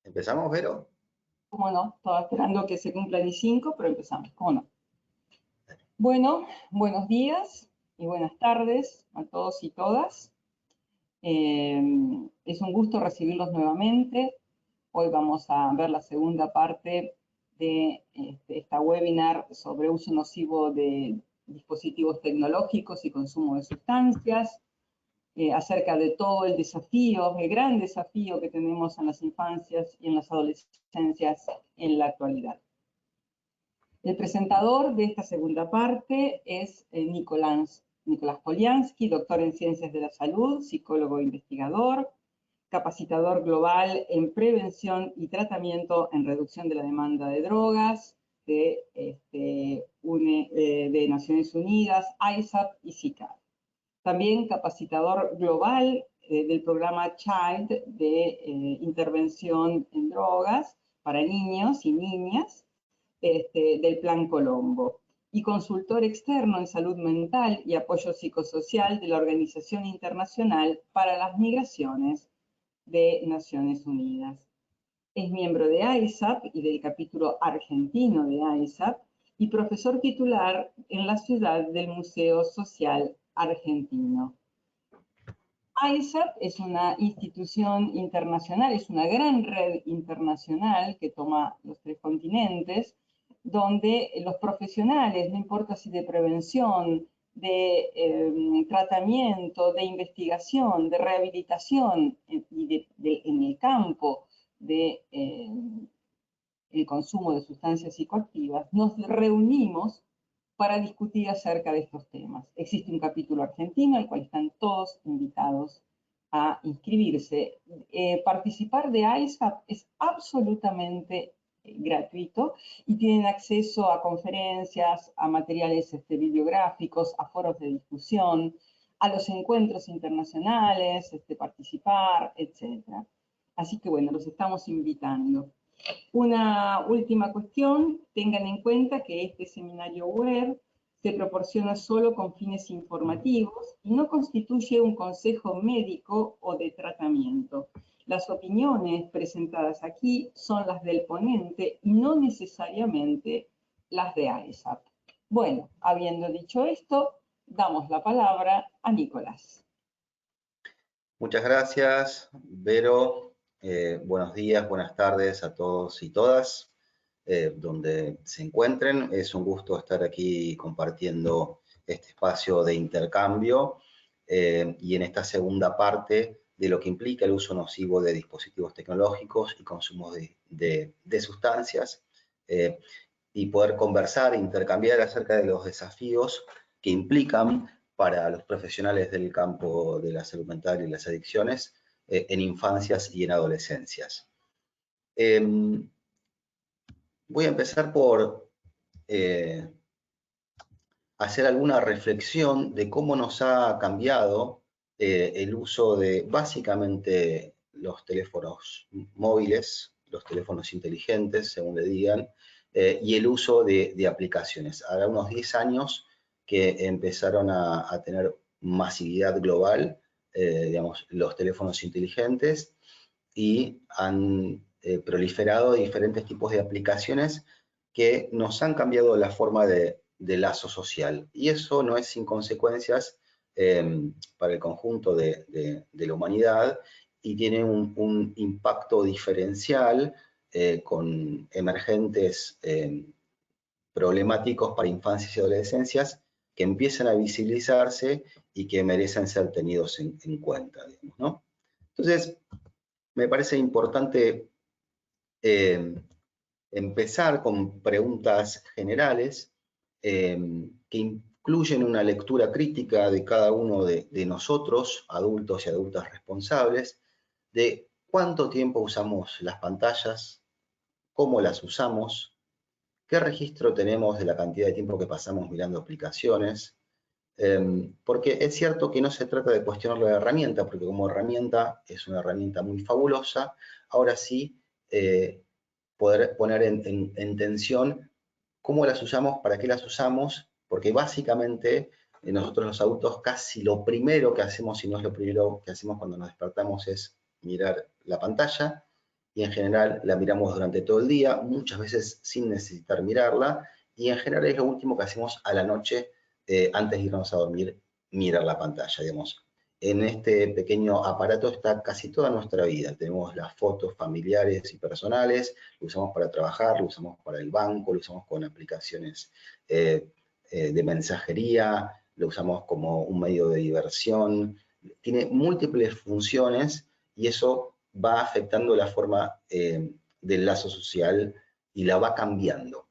¿Empezamos, Vero? ¿Cómo no? Estaba esperando que se cumplan y 5, pero empezamos. ¿Cómo no? Bueno, buenos días y buenas tardes a todos y todas. Es un gusto recibirlos nuevamente. Hoy vamos a ver la segunda parte de esta webinar sobre uso nocivo de dispositivos tecnológicos y consumo de sustancias, acerca de todo el desafío, el gran desafío que tenemos en las infancias y en las adolescencias en la actualidad. El presentador de esta segunda parte es Nicolás Poliansky, doctor en Ciencias de la Salud, psicólogo e investigador, capacitador global en prevención y tratamiento en reducción de la demanda de drogas de Naciones Unidas, ISAP y CICAD. También capacitador global del programa CHILD de intervención en drogas para niños y niñas del Plan Colombo, y consultor externo en salud mental y apoyo psicosocial de la Organización Internacional para las Migraciones de Naciones Unidas. Es miembro de ISAP y del capítulo argentino de ISAP y profesor titular en la ciudad del Museo Social Argentino. ISAP es una institución internacional, es una gran red internacional que toma los 3 continentes, donde los profesionales, no importa si de prevención, de tratamiento, de investigación, de rehabilitación y en el campo del consumo de sustancias psicoactivas, nos reunimos para discutir acerca de estos temas. Existe un capítulo argentino al cual están todos invitados a inscribirse. Participar de ISAP es absolutamente gratuito y tienen acceso a conferencias, a materiales bibliográficos, a foros de discusión, a los encuentros internacionales, participar, etc. Así que bueno, los estamos invitando. Una última cuestión, tengan en cuenta que este seminario web se proporciona solo con fines informativos y no constituye un consejo médico o de tratamiento. Las opiniones presentadas aquí son las del ponente y no necesariamente las de ISAP. Bueno, habiendo dicho esto, damos la palabra a Nicolás. Muchas gracias, Vero. Buenos días, buenas tardes a todos y todas, donde se encuentren. Es un gusto estar aquí compartiendo este espacio de intercambio y en esta segunda parte de lo que implica el uso nocivo de dispositivos tecnológicos y consumo de sustancias, y poder conversar e intercambiar acerca de los desafíos que implican para los profesionales del campo de la salud mental y las adicciones en infancias y en adolescencias. Voy a empezar por hacer alguna reflexión de cómo nos ha cambiado el uso de básicamente los teléfonos móviles, los teléfonos inteligentes, según le digan, y el uso de aplicaciones. Hace unos 10 años que empezaron a tener masividad global, digamos, los teléfonos inteligentes, y han proliferado diferentes tipos de aplicaciones que nos han cambiado la forma de lazo social. Y eso no es sin consecuencias para el conjunto de la humanidad y tiene un impacto diferencial con emergentes problemáticos para infancias y adolescencias que empiezan a visibilizarse y que merecen ser tenidos en cuenta, digamos, ¿no? Entonces, me parece importante empezar con preguntas generales que incluyen una lectura crítica de cada uno de nosotros, adultos y adultas responsables, de cuánto tiempo usamos las pantallas, cómo las usamos, qué registro tenemos de la cantidad de tiempo que pasamos mirando aplicaciones, porque es cierto que no se trata de cuestionar la herramienta, porque como herramienta es una herramienta muy fabulosa. Ahora sí, poder poner en tensión cómo las usamos, para qué las usamos, porque básicamente nosotros los adultos casi lo primero que hacemos, si no es lo primero que hacemos cuando nos despertamos, es mirar la pantalla, y en general la miramos durante todo el día, muchas veces sin necesitar mirarla, y en general es lo último que hacemos a la noche antes de irnos a dormir, mirar la pantalla, digamos. En este pequeño aparato está casi toda nuestra vida. Tenemos las fotos familiares y personales, lo usamos para trabajar, lo usamos para el banco, lo usamos con aplicaciones de mensajería, lo usamos como un medio de diversión. Tiene múltiples funciones y eso va afectando la forma del lazo social y la va cambiando,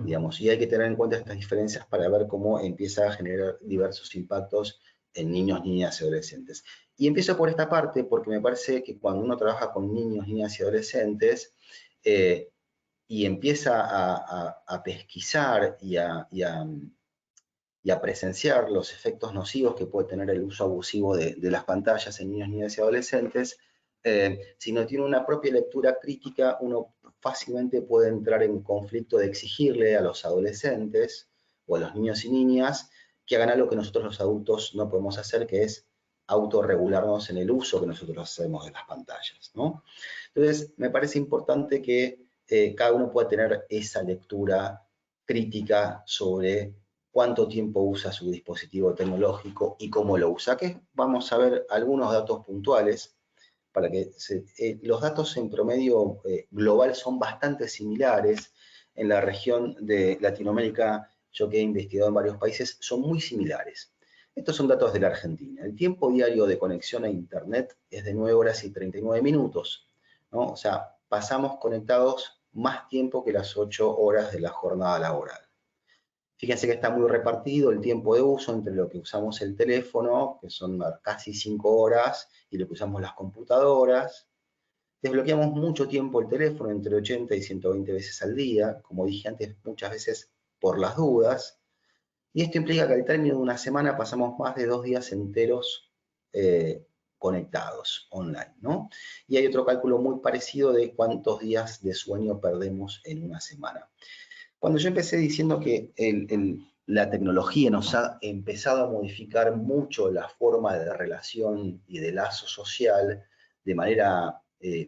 digamos. Y hay que tener en cuenta estas diferencias para ver cómo empieza a generar diversos impactos en niños, niñas y adolescentes. Y empiezo por esta parte porque me parece que cuando uno trabaja con niños, niñas y adolescentes y empieza a pesquisar y a presenciar los efectos nocivos que puede tener el uso abusivo de las pantallas en niños, niñas y adolescentes, si no tiene una propia lectura crítica, uno fácilmente puede entrar en conflicto de exigirle a los adolescentes o a los niños y niñas que hagan algo que nosotros los adultos no podemos hacer, que es autorregularnos en el uso que nosotros hacemos de las pantallas, ¿no? Entonces, me parece importante que cada uno pueda tener esa lectura crítica sobre cuánto tiempo usa su dispositivo tecnológico y cómo lo usa. Que vamos a ver algunos datos puntuales para que los datos en promedio global son bastante similares. En la región de Latinoamérica, yo que he investigado en varios países, son muy similares. Estos son datos de la Argentina. El tiempo diario de conexión a Internet es de 9 horas y 39 minutos, ¿no? O sea, pasamos conectados más tiempo que las 8 horas de la jornada laboral. Fíjense que está muy repartido el tiempo de uso entre lo que usamos el teléfono, que son casi 5 horas, y lo que usamos las computadoras. Desbloqueamos mucho tiempo el teléfono, entre 80 y 120 veces al día, como dije antes, muchas veces por las dudas. Y esto implica que al término de una semana pasamos más de 2 días enteros conectados online, ¿no? Y hay otro cálculo muy parecido de cuántos días de sueño perdemos en una semana. Cuando yo empecé diciendo que la tecnología nos ha empezado a modificar mucho la forma de relación y de lazo social de manera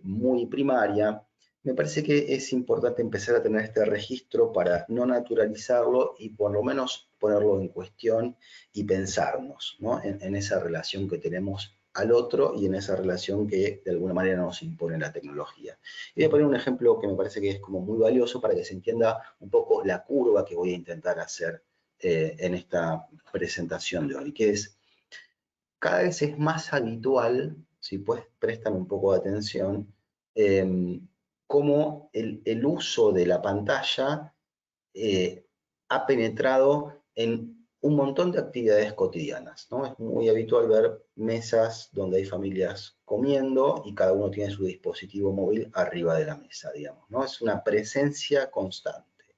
muy primaria, me parece que es importante empezar a tener este registro para no naturalizarlo y por lo menos ponerlo en cuestión y pensarnos, ¿no? en esa relación que tenemos al otro y en esa relación que de alguna manera nos impone la tecnología. Y voy a poner un ejemplo que me parece que es como muy valioso para que se entienda un poco la curva que voy a intentar hacer en esta presentación de hoy, que es, cada vez es más habitual, si pues prestan un poco de atención, cómo el uso de la pantalla ha penetrado en un montón de actividades cotidianas, ¿no? Es muy habitual ver mesas donde hay familias comiendo y cada uno tiene su dispositivo móvil arriba de la mesa, digamos, ¿no? Es una presencia constante.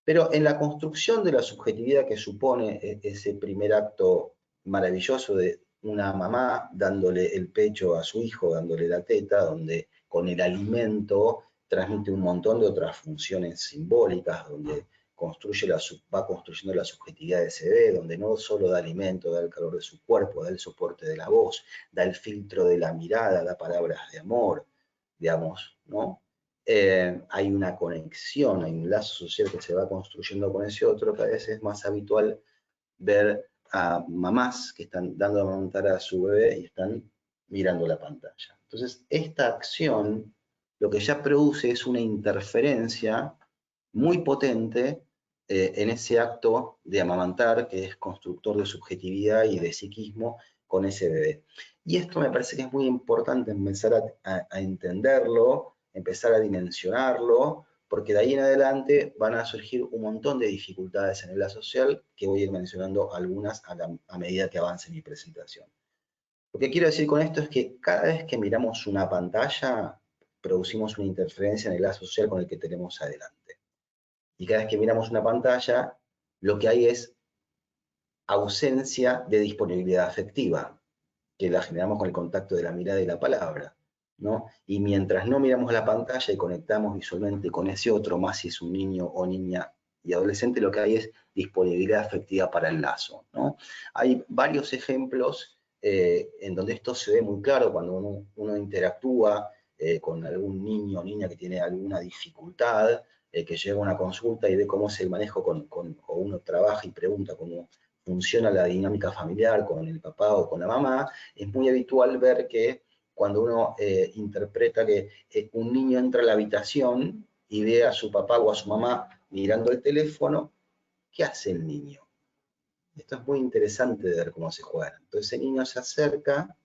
Pero en la construcción de la subjetividad que supone ese primer acto maravilloso de una mamá dándole el pecho a su hijo, dándole la teta, donde con el alimento transmite un montón de otras funciones simbólicas, donde va construyendo la subjetividad de ese bebé, donde no solo da alimento, da el calor de su cuerpo, da el soporte de la voz, da el filtro de la mirada, da palabras de amor, digamos, ¿no? Hay una conexión, hay un lazo social que se va construyendo con ese otro. Cada vez es más habitual ver a mamás que están dando a amamantar a su bebé y están mirando la pantalla. Entonces, esta acción lo que ya produce es una interferencia muy potente en ese acto de amamantar, que es constructor de subjetividad y de psiquismo con ese bebé. Y esto me parece que es muy importante empezar a entenderlo, empezar a dimensionarlo, porque de ahí en adelante van a surgir un montón de dificultades en el lazo social, que voy a ir mencionando algunas a medida que avance mi presentación. Lo que quiero decir con esto es que cada vez que miramos una pantalla, producimos una interferencia en el lazo social con el que tenemos adelante. Y cada vez que miramos una pantalla, lo que hay es ausencia de disponibilidad afectiva, que la generamos con el contacto de la mirada y la palabra, ¿no? Y mientras no miramos la pantalla y conectamos visualmente con ese otro, más si es un niño o niña y adolescente, lo que hay es disponibilidad afectiva para el lazo, ¿no? Hay varios ejemplos en donde esto se ve muy claro cuando uno interactúa con algún niño o niña que tiene alguna dificultad, que llega a una consulta y ve cómo es el manejo o uno trabaja y pregunta cómo funciona la dinámica familiar con el papá o con la mamá, es muy habitual ver que cuando uno interpreta que un niño entra a la habitación y ve a su papá o a su mamá mirando el teléfono, ¿qué hace el niño? Esto es muy interesante de ver cómo se juega. Entonces el niño se acerca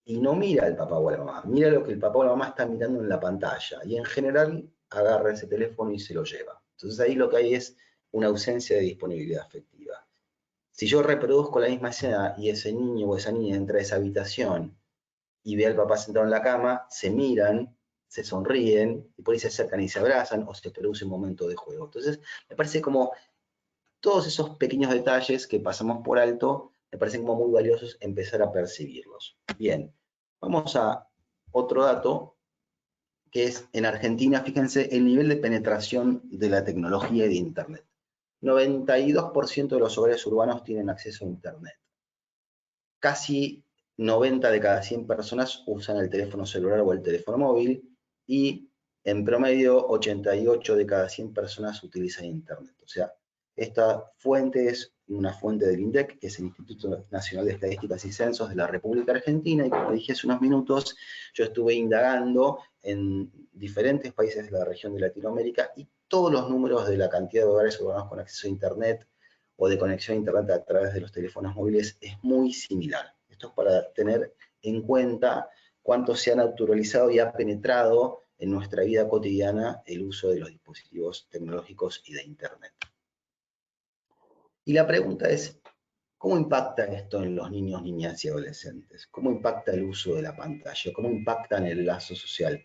y no mira al papá o a la mamá, mira lo que el papá o la mamá está mirando en la pantalla y en general agarra ese teléfono y se lo lleva. Entonces ahí lo que hay es una ausencia de disponibilidad afectiva. Si yo reproduzco la misma escena y ese niño o esa niña entra a esa habitación y ve al papá sentado en la cama, se miran, se sonríen y por ahí se acercan y se abrazan o se produce un momento de juego. Entonces me parece como todos esos pequeños detalles que pasamos por alto, me parecen como muy valiosos empezar a percibirlos. Bien, vamos a otro dato, que es en Argentina, fíjense, el nivel de penetración de la tecnología y de Internet. 92% de los hogares urbanos tienen acceso a Internet. Casi 90 de cada 100 personas usan el teléfono celular o el teléfono móvil y en promedio 88 de cada 100 personas utilizan Internet. O sea, esta fuente es una fuente del INDEC, que es el Instituto Nacional de Estadísticas y Censos de la República Argentina, y como dije hace unos minutos, yo estuve indagando en diferentes países de la región de Latinoamérica y todos los números de la cantidad de hogares urbanos con acceso a Internet o de conexión a Internet a través de los teléfonos móviles es muy similar. Esto es para tener en cuenta cuánto se ha naturalizado y ha penetrado en nuestra vida cotidiana el uso de los dispositivos tecnológicos y de Internet. Y la pregunta es, ¿cómo impacta esto en los niños, niñas y adolescentes? ¿Cómo impacta el uso de la pantalla? ¿Cómo impacta en el lazo social?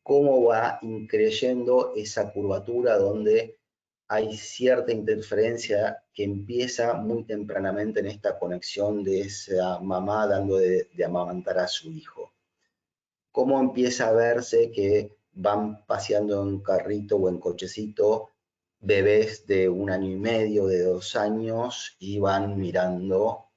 ¿Cómo va increyendo esa curvatura donde hay cierta interferencia que empieza muy tempranamente en esta conexión de esa mamá dando de amamantar a su hijo? ¿Cómo empieza a verse que van paseando en carrito o en cochecito bebés de 1 año y medio, de 2 años, y van mirando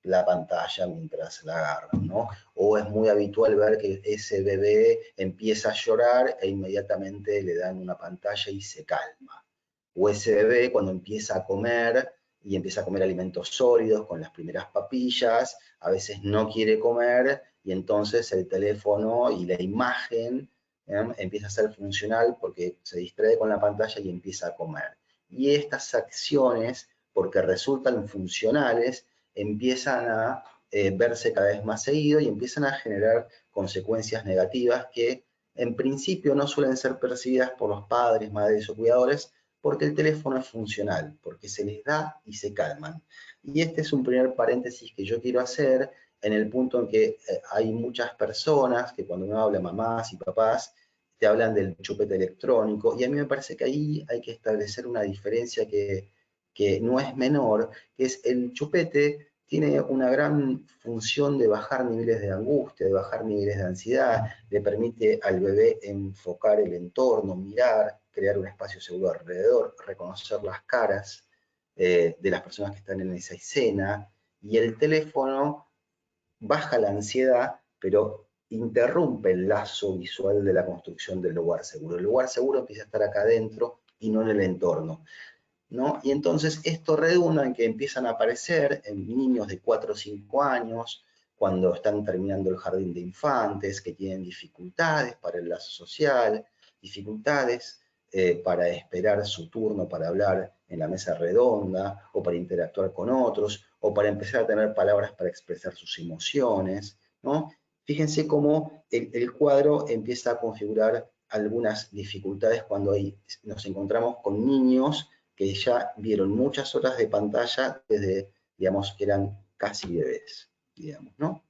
la pantalla mientras la agarran, ¿no? O es muy habitual ver que ese bebé empieza a llorar e inmediatamente le dan una pantalla y se calma. O ese bebé cuando empieza a comer y empieza a comer alimentos sólidos con las primeras papillas, a veces no quiere comer y entonces el teléfono y la imagen empieza a ser funcional porque se distrae con la pantalla y empieza a comer. Y estas acciones, porque resultan funcionales, empiezan a verse cada vez más seguido y empiezan a generar consecuencias negativas que en principio no suelen ser percibidas por los padres, madres o cuidadores, porque el teléfono es funcional, porque se les da y se calman. Y este es un primer paréntesis que yo quiero hacer en el punto en que hay muchas personas que cuando uno habla mamás y papás, te hablan del chupete electrónico, y a mí me parece que ahí hay que establecer una diferencia que no es menor, que es el chupete tiene una gran función de bajar niveles de angustia, de bajar niveles de ansiedad, le permite al bebé enfocar el entorno, mirar, crear un espacio seguro alrededor, reconocer las caras de las personas que están en esa escena, y el teléfono baja la ansiedad, pero interrumpe el lazo visual de la construcción del lugar seguro. El lugar seguro empieza a estar acá adentro y no en el entorno, ¿no? Y entonces esto redunda en que empiezan a aparecer en niños de 4 o 5 años, cuando están terminando el jardín de infantes, que tienen dificultades para el lazo social, dificultades para esperar su turno para hablar en la mesa redonda, o para interactuar con otros, o para empezar a tener palabras para expresar sus emociones, ¿no? Fíjense cómo el cuadro empieza a configurar algunas dificultades cuando nos encontramos con niños que ya vieron muchas horas de pantalla desde, digamos, que eran casi bebés, digamos, ¿no?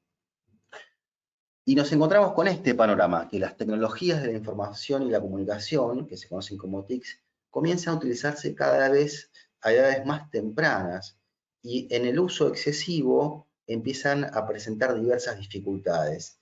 Y nos encontramos con este panorama, que las tecnologías de la información y la comunicación, que se conocen como TICs, comienzan a utilizarse cada vez a edades más tempranas, y en el uso excesivo empiezan a presentar diversas dificultades,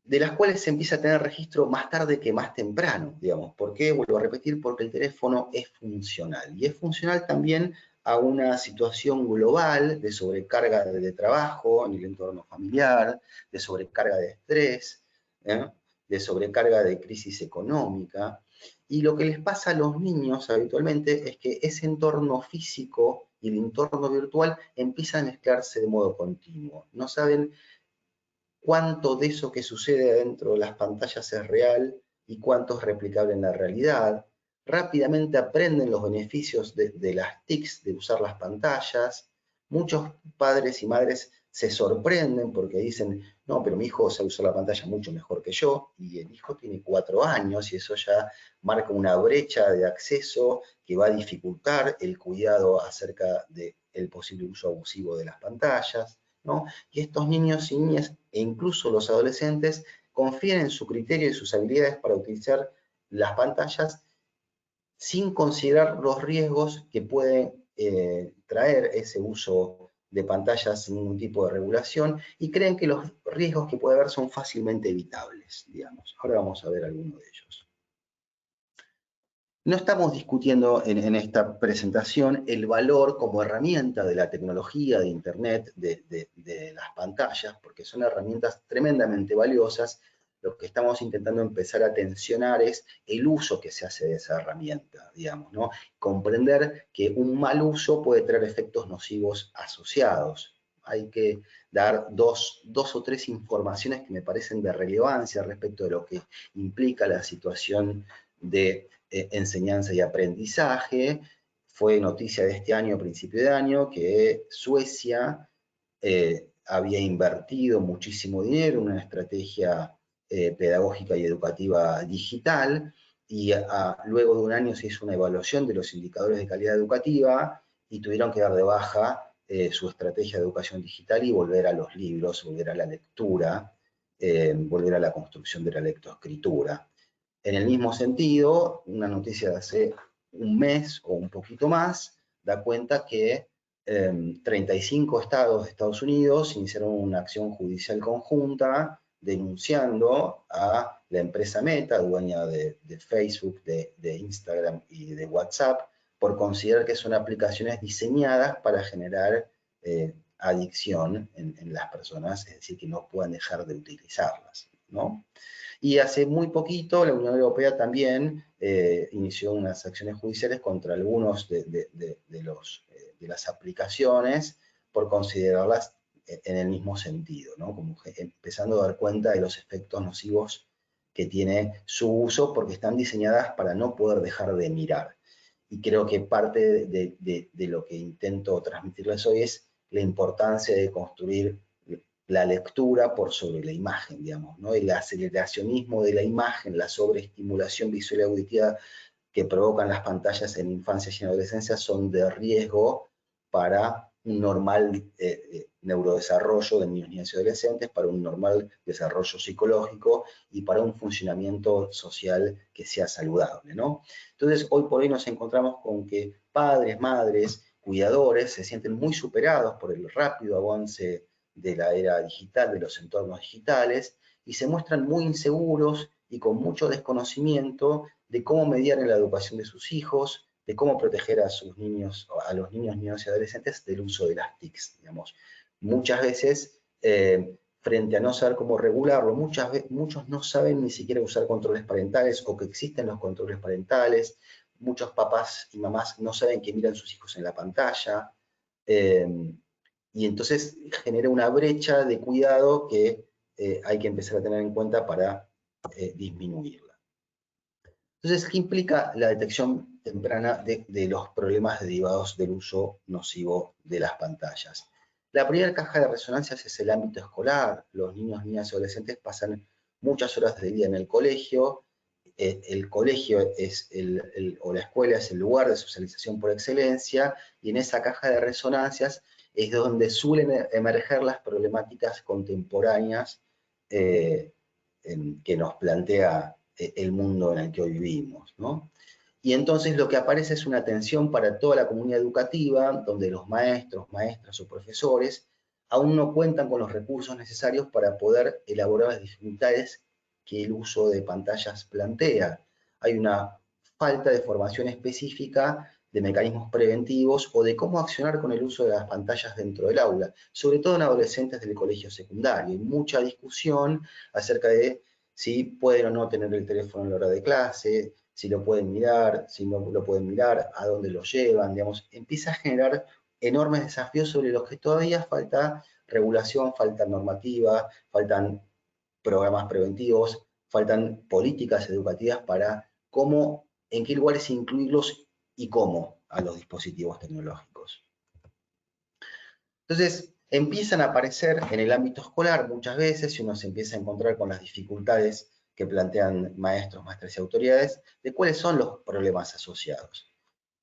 de las cuales se empieza a tener registro más tarde que más temprano, digamos. ¿Por qué? Vuelvo a repetir, porque el teléfono es funcional. Y es funcional también a una situación global de sobrecarga de trabajo en el entorno familiar, de sobrecarga de estrés, ¿eh? De sobrecarga de crisis económica. Y lo que les pasa a los niños habitualmente es que ese entorno físico y el entorno virtual empiezan a mezclarse de modo continuo. No saben cuánto de eso que sucede dentro de las pantallas es real y cuánto es replicable en la realidad. Rápidamente aprenden los beneficios de las TICs, de usar las pantallas. Muchos padres y madres se sorprenden porque dicen, no, pero mi hijo sabe usar la pantalla mucho mejor que yo, y el hijo tiene 4 años y eso ya marca una brecha de acceso que va a dificultar el cuidado acerca del posible uso abusivo de las pantallas, ¿no? Y estos niños y niñas, e incluso los adolescentes, confían en su criterio y sus habilidades para utilizar las pantallas sin considerar los riesgos que pueden traer ese uso de pantallas sin ningún tipo de regulación y creen que los riesgos que puede haber son fácilmente evitables, digamos. Ahora vamos a ver algunos de ellos. No estamos discutiendo en esta presentación el valor como herramienta de la tecnología, de Internet, de las pantallas, porque son herramientas tremendamente valiosas. Lo que estamos intentando empezar a tensionar es el uso que se hace de esa herramienta, digamos, ¿no? Comprender que un mal uso puede traer efectos nocivos asociados. Hay que dar dos o tres informaciones que me parecen de relevancia respecto de lo que implica la situación de enseñanza y aprendizaje. Fue noticia de este año, principio de año, que Suecia había invertido muchísimo dinero en una estrategia pedagógica y educativa digital, y luego de un año se hizo una evaluación de los indicadores de calidad educativa y tuvieron que dar de baja su estrategia de educación digital y volver a los libros, volver a la lectura, volver a la construcción de la lectoescritura. En el mismo sentido, una noticia de hace un mes o un poquito más da cuenta que 35 estados de Estados Unidos iniciaron una acción judicial conjunta denunciando a la empresa Meta, dueña de Facebook, de Instagram y de WhatsApp, por considerar que son aplicaciones diseñadas para generar adicción en las personas, es decir, que no puedan dejar de utilizarlas, ¿no? Y hace muy poquito la Unión Europea también inició unas acciones judiciales contra algunos de las aplicaciones por considerarlas en el mismo sentido, ¿no? Como empezando a dar cuenta de los efectos nocivos que tiene su uso porque están diseñadas para no poder dejar de mirar. Y creo que parte de lo que intento transmitirles hoy es la importancia de construir la lectura por sobre la imagen, digamos, ¿no? El aceleracionismo de la imagen, la sobreestimulación visual y auditiva que provocan las pantallas en infancia y en adolescencia son de riesgo para un normal neurodesarrollo de niños, niñas y adolescentes, para un normal desarrollo psicológico y para un funcionamiento social que sea saludable, ¿no? Entonces, hoy por hoy nos encontramos con que padres, madres, cuidadores se sienten muy superados por el rápido avance de la era digital, de los entornos digitales, y se muestran muy inseguros y con mucho desconocimiento de cómo mediar en la educación de sus hijos, de cómo proteger a sus niños, a los niños, niños y adolescentes del uso de las TICs, digamos. Muchas veces, frente a no saber cómo regularlo, muchos no saben ni siquiera usar controles parentales o que existen los controles parentales. Muchos papás y mamás no saben que miran sus hijos en la pantalla. Y entonces genera una brecha de cuidado que hay que empezar a tener en cuenta para disminuirla. Entonces, ¿qué implica la detección temprana de los problemas derivados del uso nocivo de las pantallas? La primera caja de resonancias es el ámbito escolar. Los niños, niñas y adolescentes pasan muchas horas del día en el colegio. El colegio o la escuela es el lugar de socialización por excelencia, y en esa caja de resonancias es donde suelen emerger las problemáticas contemporáneas que nos plantea el mundo en el que hoy vivimos, ¿no? Y entonces lo que aparece es una tensión para toda la comunidad educativa, donde los maestros, maestras o profesores aún no cuentan con los recursos necesarios para poder elaborar las dificultades que el uso de pantallas plantea. Hay una falta de formación específica de mecanismos preventivos o de cómo accionar con el uso de las pantallas dentro del aula, sobre todo en adolescentes del colegio secundario. Hay mucha discusión acerca de si pueden o no tener el teléfono en la hora de clase, si lo pueden mirar, si no lo pueden mirar, a dónde lo llevan, digamos, empieza a generar enormes desafíos sobre los que todavía falta regulación, falta normativa, faltan programas preventivos, faltan políticas educativas para cómo, en qué lugares incluirlos y cómo a los dispositivos tecnológicos. Entonces, empiezan a aparecer en el ámbito escolar muchas veces y uno se empieza a encontrar con las dificultades que plantean maestros, maestras y autoridades de cuáles son los problemas asociados.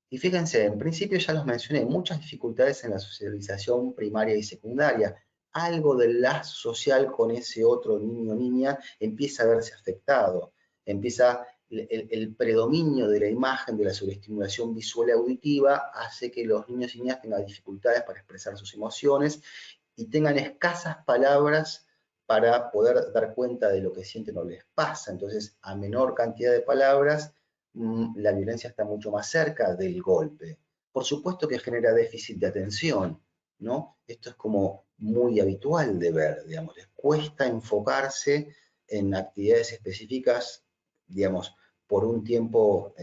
Y fíjense, en principio ya los mencioné, muchas dificultades en la socialización primaria y secundaria. Algo del lazo social con ese otro niño o niña empieza a verse afectado. Empieza el predominio de la imagen, de la sobreestimulación visual y auditiva, hace que los niños y niñas tengan dificultades para expresar sus emociones y tengan escasas palabras para poder dar cuenta de lo que sienten o les pasa. Entonces, a menor cantidad de palabras, la violencia está mucho más cerca del golpe. Por supuesto que genera déficit de atención, ¿no? Esto es como muy habitual de ver, digamos, les cuesta enfocarse en actividades específicas, digamos, por un tiempo,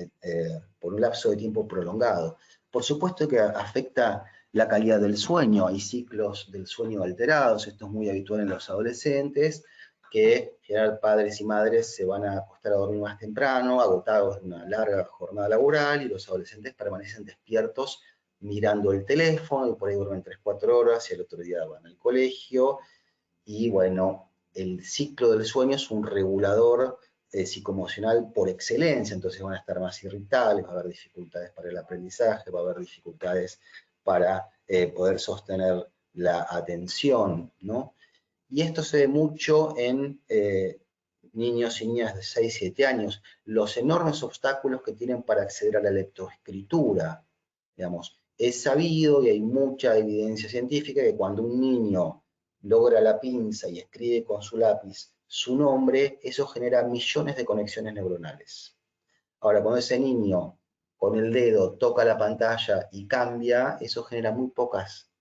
por un lapso de tiempo prolongado. Por supuesto que afecta la calidad del sueño, hay ciclos del sueño alterados, esto es muy habitual en los adolescentes, que en general padres y madres se van a acostar a dormir más temprano, agotados de una larga jornada laboral, y los adolescentes permanecen despiertos mirando el teléfono, y por ahí duermen 3-4 horas, y el otro día van al colegio, y bueno, el ciclo del sueño es un regulador psicoemocional por excelencia, entonces van a estar más irritables, va a haber dificultades para el aprendizaje, va a haber dificultades para poder sostener la atención, ¿no? Y esto se ve mucho en niños y niñas de 6-7 años, los enormes obstáculos que tienen para acceder a la lectoescritura. Digamos, es sabido y hay mucha evidencia científica que cuando un niño logra la pinza y escribe con su lápiz su nombre, eso genera millones de conexiones neuronales. Ahora, cuando ese niño con el dedo toca la pantalla y cambia, eso genera muy pocas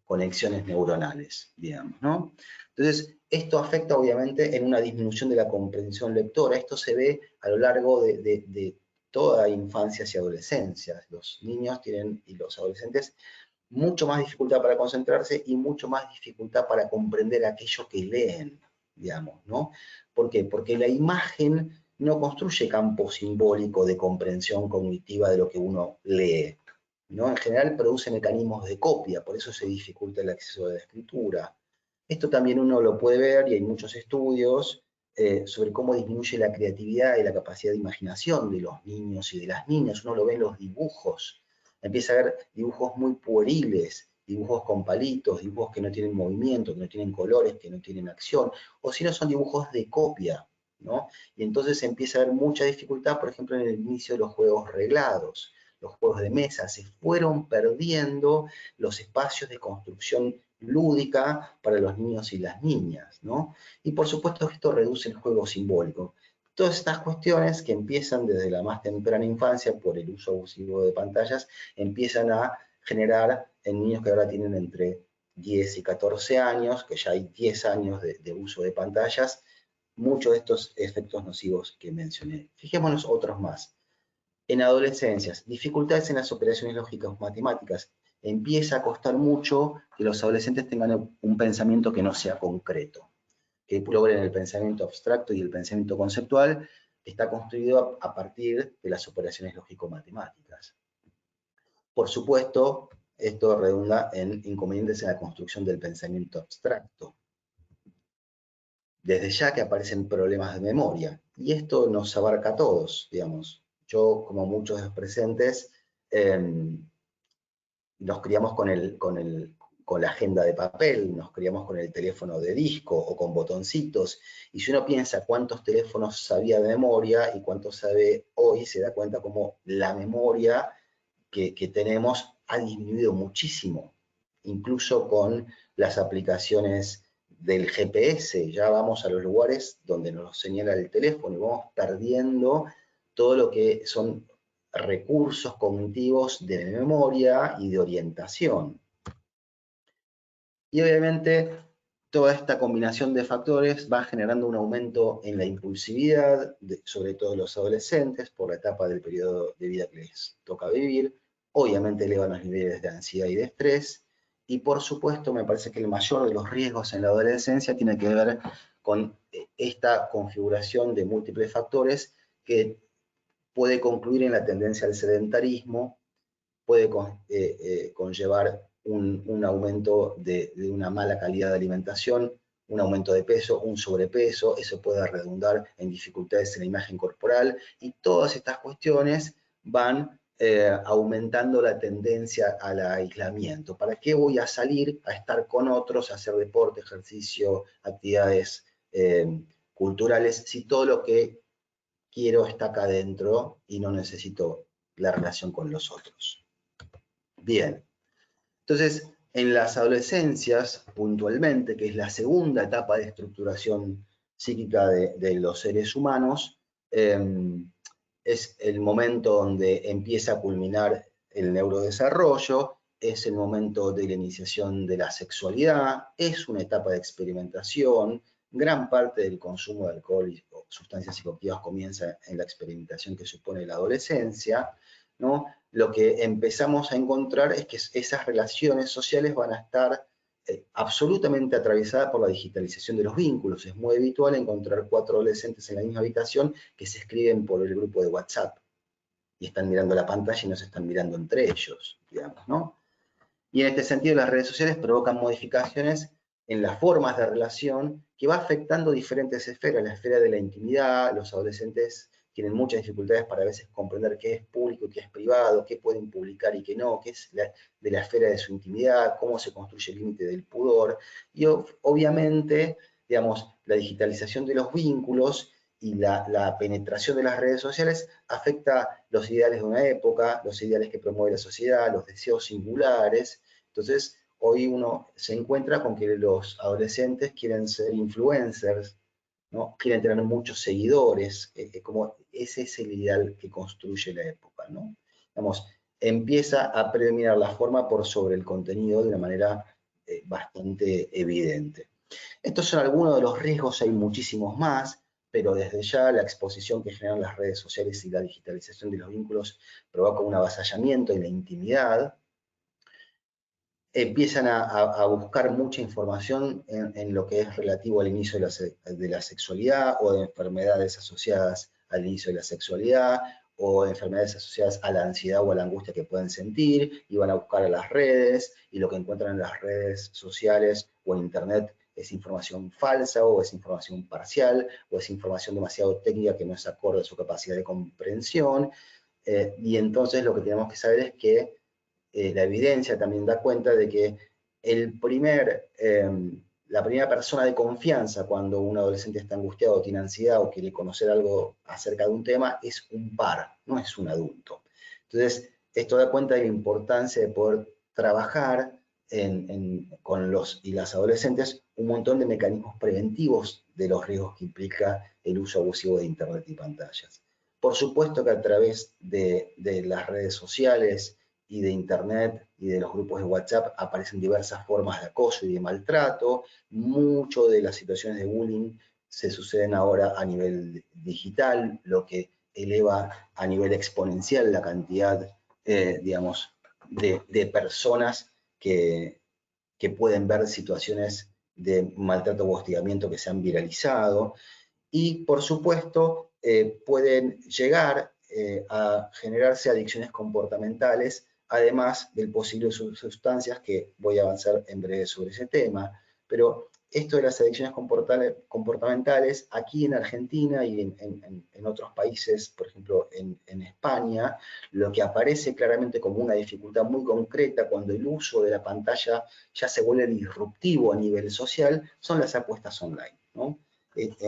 conexiones neuronales, digamos, ¿no? Entonces, esto afecta obviamente en una disminución de la comprensión lectora. Esto se ve a lo largo de toda infancia y adolescencia. Los niños tienen, y los adolescentes, mucho más dificultad para concentrarse y mucho más dificultad para comprender aquello que leen, digamos, ¿no? ¿Por qué? Porque la imagen no construye campo simbólico de comprensión cognitiva de lo que uno lee, ¿no? En general produce mecanismos de copia, por eso se dificulta el acceso a la escritura. Esto también uno lo puede ver, y hay muchos estudios sobre cómo disminuye la creatividad y la capacidad de imaginación de los niños y de las niñas. Uno lo ve en los dibujos. Empieza a ver dibujos muy pueriles, dibujos con palitos, dibujos que no tienen movimiento, que no tienen colores, que no tienen acción, o si no son dibujos de copia, ¿no? Y entonces empieza a haber mucha dificultad, por ejemplo, en el inicio de los juegos reglados. Los juegos de mesa se fueron perdiendo los espacios de construcción lúdica para los niños y las niñas, ¿no? Y por supuesto que esto reduce el juego simbólico. Todas estas cuestiones que empiezan desde la más temprana infancia por el uso abusivo de pantallas, empiezan a generar en niños que ahora tienen entre 10 y 14 años, que ya hay 10 años de uso de pantallas, muchos de estos efectos nocivos que mencioné. Fijémonos otros más. En adolescencias, dificultades en las operaciones lógicas matemáticas. Empieza a costar mucho que los adolescentes tengan un pensamiento que no sea concreto, que logren el pensamiento abstracto y el pensamiento conceptual. Está construido a partir de las operaciones lógico-matemáticas. Por supuesto, esto redunda en inconvenientes en la construcción del pensamiento abstracto. Desde ya que aparecen problemas de memoria, y esto nos abarca a todos, digamos. Yo, como muchos de los presentes, nos criamos con la agenda de papel, nos criamos con el teléfono de disco o con botoncitos, y si uno piensa cuántos teléfonos sabía de memoria y cuántos sabe hoy, se da cuenta como la memoria que tenemos ha disminuido muchísimo, incluso con las aplicaciones del GPS. Ya vamos a los lugares donde nos señala el teléfono y vamos perdiendo todo lo que son recursos cognitivos de memoria y de orientación. Y obviamente toda esta combinación de factores va generando un aumento en la impulsividad, sobre todo los adolescentes, por la etapa del periodo de vida que les toca vivir. Obviamente elevan los niveles de ansiedad y de estrés. Y por supuesto, me parece que el mayor de los riesgos en la adolescencia tiene que ver con esta configuración de múltiples factores que puede concluir en la tendencia al sedentarismo, puede conllevar un aumento de una mala calidad de alimentación, un aumento de peso, un sobrepeso, eso puede redundar en dificultades en la imagen corporal, y todas estas cuestiones van aumentando la tendencia al aislamiento. ¿Para qué voy a salir a estar con otros, a hacer deporte, ejercicio, actividades culturales, si todo lo que quiero está acá adentro y no necesito la relación con los otros? Bien, entonces en las adolescencias, puntualmente, que es la segunda etapa de estructuración psíquica de los seres humanos, es el momento donde empieza a culminar el neurodesarrollo, es el momento de la iniciación de la sexualidad, es una etapa de experimentación, gran parte del consumo de alcohol y sustancias psicoactivas comienza en la experimentación que supone la adolescencia, ¿no? Lo que empezamos a encontrar es que esas relaciones sociales van a estar absolutamente atravesadas por la digitalización de los vínculos. Es muy habitual encontrar 4 adolescentes en la misma habitación que se escriben por el grupo de WhatsApp y están mirando la pantalla y no se están mirando entre ellos, digamos, ¿no? Y en este sentido las redes sociales provocan modificaciones en las formas de relación que va afectando diferentes esferas, la esfera de la intimidad. Los adolescentes tienen muchas dificultades para a veces comprender qué es público y qué es privado, qué pueden publicar y qué no, qué es de la esfera de su intimidad, cómo se construye el límite del pudor. Y obviamente, digamos, la digitalización de los vínculos y la penetración de las redes sociales afecta los ideales de una época, los ideales que promueve la sociedad, los deseos singulares. Entonces, hoy uno se encuentra con que los adolescentes quieren ser influencers, ¿no? Quieren tener muchos seguidores, como ese es el ideal que construye la época, ¿no? Digamos, empieza a predominar la forma por sobre el contenido de una manera bastante evidente. Estos son algunos de los riesgos, hay muchísimos más, pero desde ya la exposición que generan las redes sociales y la digitalización de los vínculos provoca un avasallamiento en la intimidad. Empiezan a buscar mucha información en lo que es relativo al inicio de la sexualidad o de enfermedades asociadas al inicio de la sexualidad o enfermedades asociadas a la ansiedad o a la angustia que pueden sentir, y van a buscar a las redes, y lo que encuentran en las redes sociales o en internet es información falsa o es información parcial o es información demasiado técnica que no es acorde a su capacidad de comprensión. Y entonces lo que tenemos que saber es que la evidencia también da cuenta de que la primera persona de confianza cuando un adolescente está angustiado, tiene ansiedad o quiere conocer algo acerca de un tema es un par, no es un adulto. Entonces, esto da cuenta de la importancia de poder trabajar con los y las adolescentes un montón de mecanismos preventivos de los riesgos que implica el uso abusivo de Internet y pantallas. Por supuesto que a través de las redes sociales y de Internet y de los grupos de WhatsApp aparecen diversas formas de acoso y de maltrato. Mucho de las situaciones de bullying se suceden ahora a nivel digital, lo que eleva a nivel exponencial la cantidad, digamos, de personas que pueden ver situaciones de maltrato o hostigamiento que se han viralizado. Y, por supuesto, pueden llegar a generarse adicciones comportamentales, además del posible uso de sustancias, que voy a avanzar en breve sobre ese tema. Pero esto de las adicciones comportamentales, aquí en Argentina y en otros países, por ejemplo en España, lo que aparece claramente como una dificultad muy concreta cuando el uso de la pantalla ya se vuelve disruptivo a nivel social, son las apuestas online, ¿no?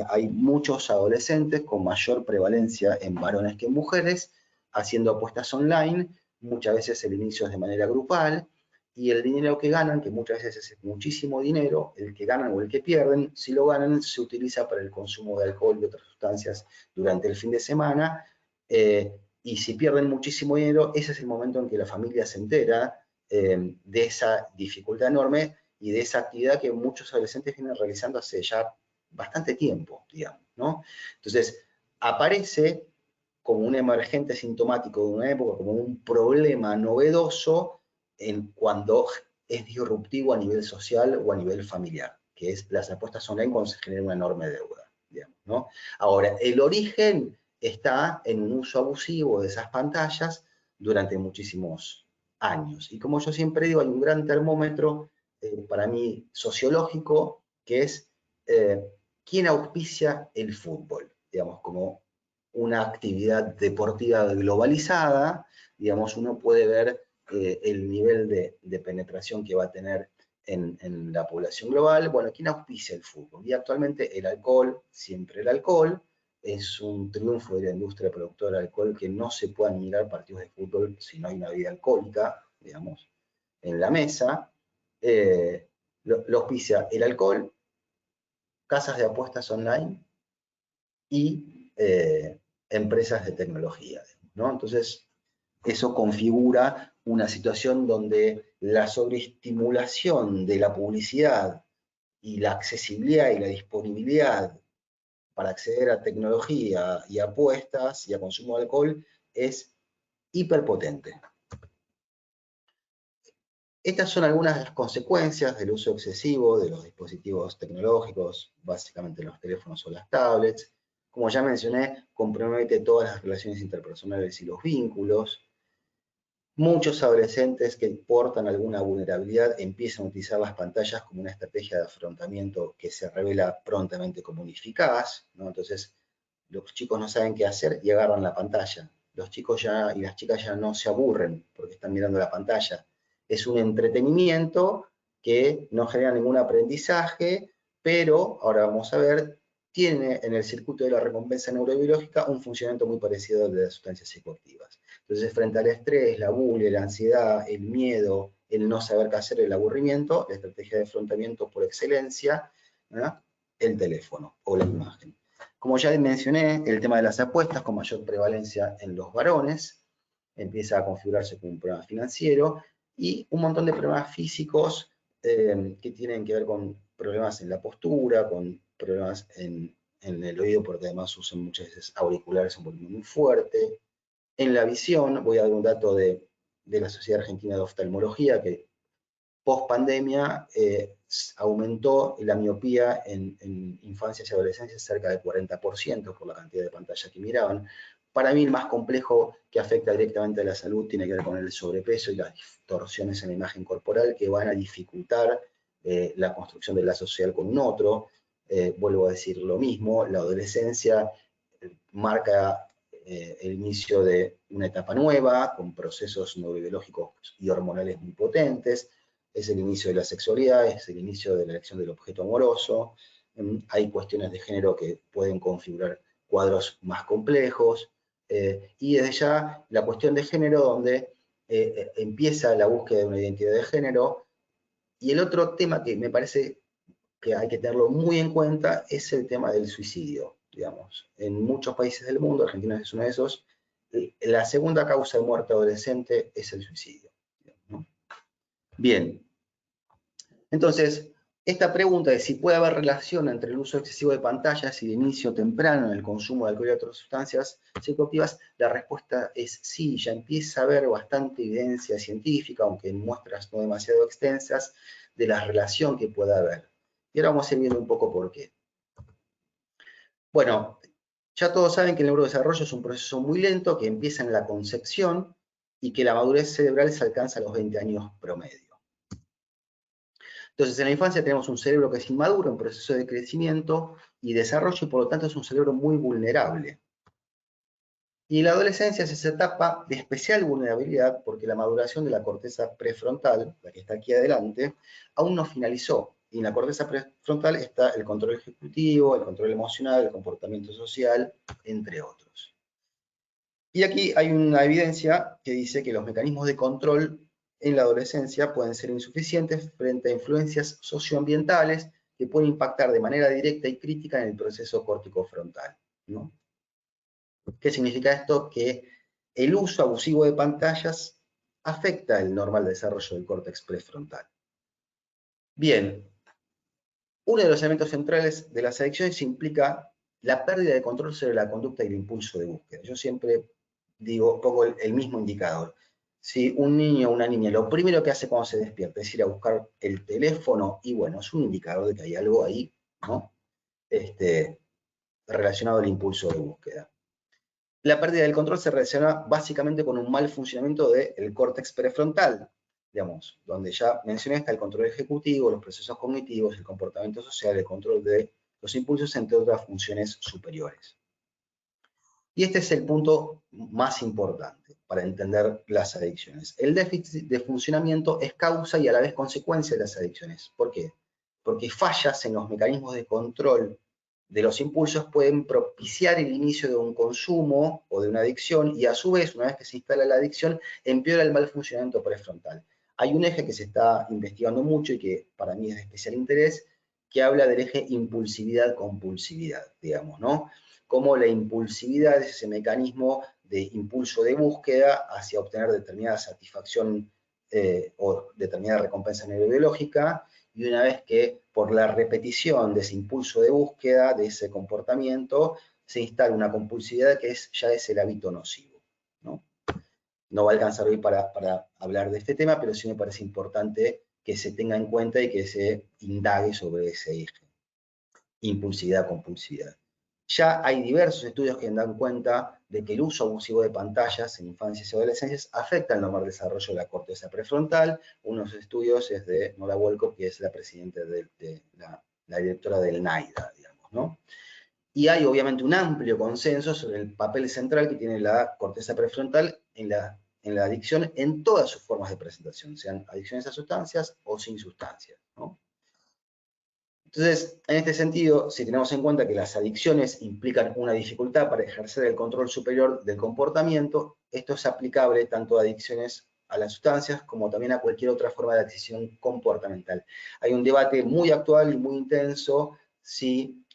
Hay muchos adolescentes con mayor prevalencia en varones que en mujeres haciendo apuestas online, muchas veces el inicio es de manera grupal, y el dinero que ganan, que muchas veces es muchísimo dinero, el que ganan o el que pierden, si lo ganan se utiliza para el consumo de alcohol y otras sustancias durante el fin de semana, y si pierden muchísimo dinero, ese es el momento en que la familia se entera de esa dificultad enorme y de esa actividad que muchos adolescentes vienen realizando hace ya bastante tiempo, digamos, ¿no? Entonces, aparece como un emergente sintomático de una época, como un problema novedoso cuando es disruptivo a nivel social o a nivel familiar, que es las apuestas online cuando se genera una enorme deuda, digamos, ¿no? Ahora, el origen está en un uso abusivo de esas pantallas durante muchísimos años. Y como yo siempre digo, hay un gran termómetro para mí sociológico, que es quién auspicia el fútbol, digamos, como una actividad deportiva globalizada, digamos, uno puede ver el nivel de penetración que va a tener en la población global. Bueno, ¿quién auspicia el fútbol? Y actualmente el alcohol, siempre el alcohol, es un triunfo de la industria productora de alcohol que no se puedan mirar partidos de fútbol si no hay una bebida alcohólica, digamos, en la mesa. Lo auspicia el alcohol, casas de apuestas online y empresas de tecnología, ¿no? Entonces, eso configura una situación donde la sobreestimulación de la publicidad y la accesibilidad y la disponibilidad para acceder a tecnología y apuestas y a consumo de alcohol es hiperpotente. Estas son algunas de las consecuencias del uso excesivo de los dispositivos tecnológicos, básicamente los teléfonos o las tablets. Como ya mencioné, compromete todas las relaciones interpersonales y los vínculos. Muchos adolescentes que portan alguna vulnerabilidad empiezan a utilizar las pantallas como una estrategia de afrontamiento que se revela prontamente como ineficaz, ¿no? Entonces, los chicos no saben qué hacer y agarran la pantalla. Los chicos ya y las chicas ya no se aburren porque están mirando la pantalla. Es un entretenimiento que no genera ningún aprendizaje, pero ahora vamos a ver, tiene en el circuito de la recompensa neurobiológica un funcionamiento muy parecido al de las sustancias psicoactivas. Entonces, frente al estrés, la bulia, la ansiedad, el miedo, el no saber qué hacer, el aburrimiento, la estrategia de afrontamiento por excelencia, ¿no? El teléfono o la imagen. Como ya mencioné, el tema de las apuestas con mayor prevalencia en los varones, empieza a configurarse como un problema financiero y un montón de problemas físicos que tienen que ver con problemas en la postura, con problemas en el oído, porque además usan muchas veces auriculares en volumen muy fuerte. En la visión, voy a dar un dato de la Sociedad Argentina de Oftalmología, que post pandemia aumentó la miopía en infancias y adolescencias cerca del 40% por la cantidad de pantalla que miraban. Para mí el más complejo que afecta directamente a la salud tiene que ver con el sobrepeso y las distorsiones en la imagen corporal que van a dificultar la construcción del lazo social con un otro. Vuelvo a decir lo mismo, la adolescencia marca el inicio de una etapa nueva, con procesos neurobiológicos y hormonales muy potentes. Es el inicio de la sexualidad, es el inicio de la elección del objeto amoroso. Hay cuestiones de género que pueden configurar cuadros más complejos. Y desde ya la cuestión de género, donde empieza la búsqueda de una identidad de género. Y el otro tema que me parece que hay que tenerlo muy en cuenta es el tema del suicidio, digamos. En muchos países del mundo, Argentina es uno de esos, la segunda causa de muerte adolescente es el suicidio, ¿no? Bien, entonces, esta pregunta de si puede haber relación entre el uso excesivo de pantallas y el inicio temprano en el consumo de alcohol y otras sustancias psicoactivas, la respuesta es sí, ya empieza a haber bastante evidencia científica, aunque en muestras no demasiado extensas, de la relación que puede haber. Y ahora vamos a ir viendo un poco por qué. Bueno, ya todos saben que el neurodesarrollo es un proceso muy lento que empieza en la concepción y que la madurez cerebral se alcanza a los 20 años promedio. Entonces, en la infancia tenemos un cerebro que es inmaduro, en proceso de crecimiento y desarrollo, y por lo tanto es un cerebro muy vulnerable. Y la adolescencia es esa etapa de especial vulnerabilidad porque la maduración de la corteza prefrontal, la que está aquí adelante, aún no finalizó. Y en la corteza prefrontal está el control ejecutivo, el control emocional, el comportamiento social, entre otros. Y aquí hay una evidencia que dice que los mecanismos de control en la adolescencia pueden ser insuficientes frente a influencias socioambientales que pueden impactar de manera directa y crítica en el proceso córtico frontal, ¿no? ¿Qué significa esto? Que el uso abusivo de pantallas afecta el normal desarrollo del córtex prefrontal. Bien, uno de los elementos centrales de las adicciones implica la pérdida de control sobre la conducta y el impulso de búsqueda. Yo siempre digo, pongo el mismo indicador. Si un niño o una niña lo primero que hace cuando se despierta es ir a buscar el teléfono, y bueno, es un indicador de que hay algo ahí, ¿no? Relacionado al impulso de búsqueda. La pérdida del control se relaciona básicamente con un mal funcionamiento del córtex prefrontal, digamos, donde ya mencioné está el control ejecutivo, los procesos cognitivos, el comportamiento social, el control de los impulsos, entre otras funciones superiores. Y este es el punto más importante para entender las adicciones. El déficit de funcionamiento es causa y a la vez consecuencia de las adicciones. ¿Por qué? Porque fallas en los mecanismos de control de los impulsos pueden propiciar el inicio de un consumo o de una adicción y a su vez, una vez que se instala la adicción, empeora el mal funcionamiento prefrontal. Hay un eje que se está investigando mucho y que para mí es de especial interés, que habla del eje impulsividad-compulsividad, digamos, ¿no? Cómo la impulsividad es ese mecanismo de impulso de búsqueda hacia obtener determinada satisfacción o determinada recompensa neurobiológica, y una vez que por la repetición de ese impulso de búsqueda, de ese comportamiento, se instala una compulsividad que ya es el hábito nocivo, ¿no? No va a alcanzar hoy para hablar de este tema, pero sí me parece importante que se tenga en cuenta y que se indague sobre ese eje. Impulsividad, compulsividad. Ya hay diversos estudios que dan cuenta de que el uso abusivo de pantallas en infancias y adolescencias afecta el normal desarrollo de la corteza prefrontal. Uno de los estudios es de Nora Wolkoff, que es la presidenta la directora del NIDA, digamos, ¿no? Y hay obviamente un amplio consenso sobre el papel central que tiene la corteza prefrontal en la adicción en todas sus formas de presentación, sean adicciones a sustancias o sin sustancias, ¿no? Entonces, en este sentido, si tenemos en cuenta que las adicciones implican una dificultad para ejercer el control superior del comportamiento, esto es aplicable tanto a adicciones a las sustancias como también a cualquier otra forma de adicción comportamental. Hay un debate muy actual y muy intenso